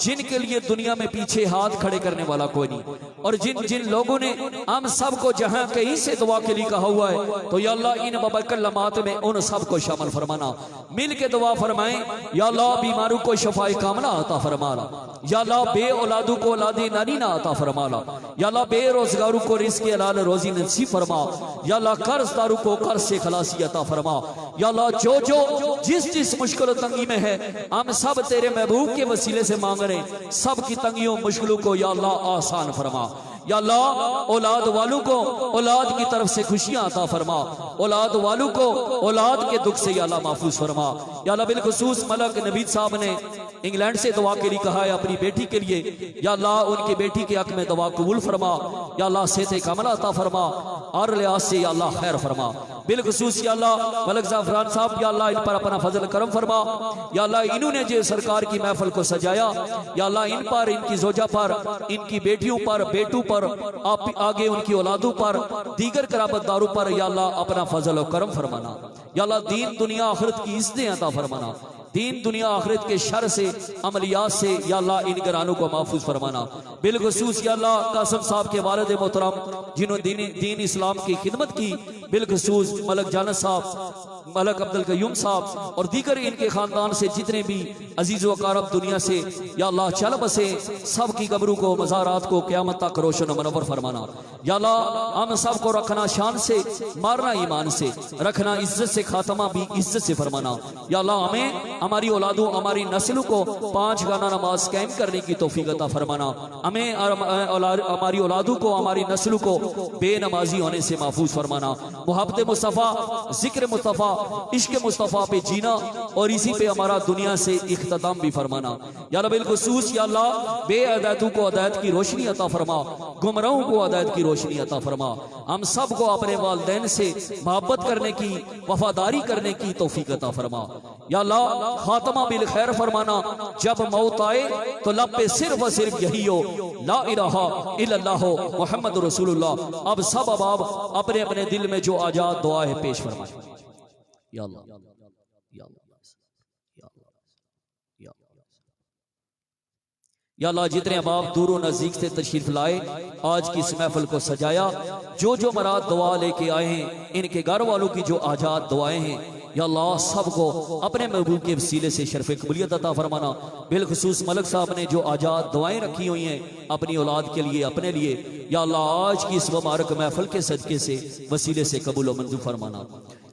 जिनके लिए दुनिया में पीछे हाथ खड़े करने वाला कोई नहीं, और जिन जिन लोगों ने हम सबको जहां कहीं से दुआ के लिए कहा हुआ है, तो या अल्लाह इन मुबरकत लम्हात में उन सबको शामिल फरमाना। मिल के दुआ फरमाएं। या अल्लाह बीमारों को शफाए कामना अता फरमाना। या अल्लाह बे औलादों को औलादे नानीना अता फरमाना। या अल्लाह बेरोजगारों को रिज़्क़ हलाल रोजी नसीब फरमा। या अल्लाह कर्जदारों को कर्ज से खलासी अता फरमा। या अल्लाह जो जो जिस जिस मुश्किल तंगी में है, हम सब तेरे महबूब के वसीले से मांग रहे, सब की तंगियों मुश्किलों को या अल्लाह आसान फरमा। या अल्लाह औलाद वालों को औलाद की तरफ से खुशियां अता फरमा, औलाद वालों को औलाद के दुख से या अल्लाह महफूज फरमा। या अल्लाह बिलखुसूस मलक नबीद साहब ने इंग्लैंड से दुआ के लिए कहा है अपनी बेटी के लिए, या अल्लाह उनकी बेटी के हक में दुआ कबूल फरमा, या अल्लाह सेहत कामला अता फरमा और लिहाज से या अल्लाह खैर फरमा। बिलखुसूस या अल्लाह मलक ज़ाफ़रान साहब या अल्लाह इन पर अपना फजल करम फरमा। या अल्लाह इन्होंने जो सरकार की महफिल को सजाया, या अल्लाह इन पर, इनकी जोजा पर, इनकी बेटियों पर, बेटों पर, आप आगे उनकी औलादों पर, दीगर कराबतदारों पर या अल्लाह अपना फजल और करम फरमाना। या अल्लाह दीन दुनिया आखिरत की इज़्ज़तें अता फरमाना, दीन दुनिया आखिरत के शर से, अमलियात से या अल्लाह इन घरानों को महफूज फरमाना। बिलखुसूस या अल्लाह कासिम साहब के वालिद मोहतरम जिन्होंने दीन इस्लाम की खिदमत की, बिलखुसूस मलक जानत साहब, मलक अब्दुल कयूम साहब और दीगर इनके खानदान से जितने भी अजीज व अकारब दुनिया से या अल्लाह चल बसे, सब की कब्रों को, मज़ारात को क़यामत तक रोशन मनवर फरमाना। या अल्लाह हम सब को रखना शान से, मारना ईमान से, रखना इज्जत से, खात्मा भी इज्जत से फरमाना। या अल्लाह हमें, हमारी औलादों, हमारी नस्लों को 5 गाना नमाज कायम करने की तौफीक अता फरमाना। हमें हमारी औलादों को, हमारी नस्लों को बेनमाजी होने से महफूज फरमाना। मुहब्बत मुस्तफ़ा, जिक्र मुस्तफ़ा, इश्क मुस्तफ़ा पे जीना और इसी पे हमारा दुनिया से इख्तिताम भी फरमाना। या अल्लाह बिलखुसूस या अल्लाह बेअदायतों को अदायत की रोशनी अता फरमा, गुमराहों को अदायत की रोशनी अता फरमा। हम सब को अपने वालिदैन से मोहब्बत करने की, वफादारी करने की तौफीक अता फरमा। या अल्लाह खात्मा बिल खैर फरमाना, जब मौत आए तो लब पे सिर्फ और सिर्फ यही हो, ला इलाहा इल्लल्लाह मुहम्मद रसूलुल्लाह। अब सब अबाब अपने अपने दिल में जो आजाद दुआ है पेश फरमाए। या अल्लाह, या अल्लाह, या अल्लाह, या अल्लाह जितने अबाब दूरों नजदीक से तशरीफ लाए, आज की इस महफिल को सजाया, जो जो मराद दुआ लेके आए हैं, इनके घर वालों की जो आजाद दुआएं हैं, या अल्लाह सबको अपने महबूब के वसीले से शर्फ कबूलियत अता फरमाना। बिलखुसूस मलक साहब ने जो आजाद दुआएं रखी हुई हैं अपनी औलाद के लिए, अपने लिए, या अल्लाह आज की इस मुबारक महफिल के सदके से, वसीले से कबूल व मंजूर फरमाना।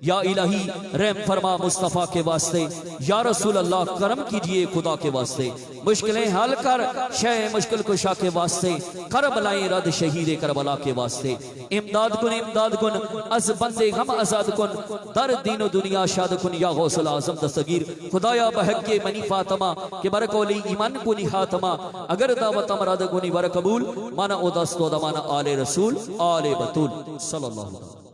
या इलाही रहम फरमा मुस्तफ़ा के वास्ते, या रसूल अल्लाह करम कीजिए खुदा के वास्ते, मुश्किलें हल कर शय मुश्किल कुशा के वास्ते, करबलाएं रद शहीद करबला के वास्ते, इमदाद कुन अज बंदे गम आजाद कुन, दर दीन दुनिया शाद कुन, या गौसल आजम दस्तगीर खुदाया बहक के मनी फातमा के बरकोली ईमान कुनी हातमा, अगर दावत अमराद कुनी बर कबूल, माना ओ दस्तो दमाना आले रसूल आले बतूल सल्लल्लाहु अलैहि वसल्लम।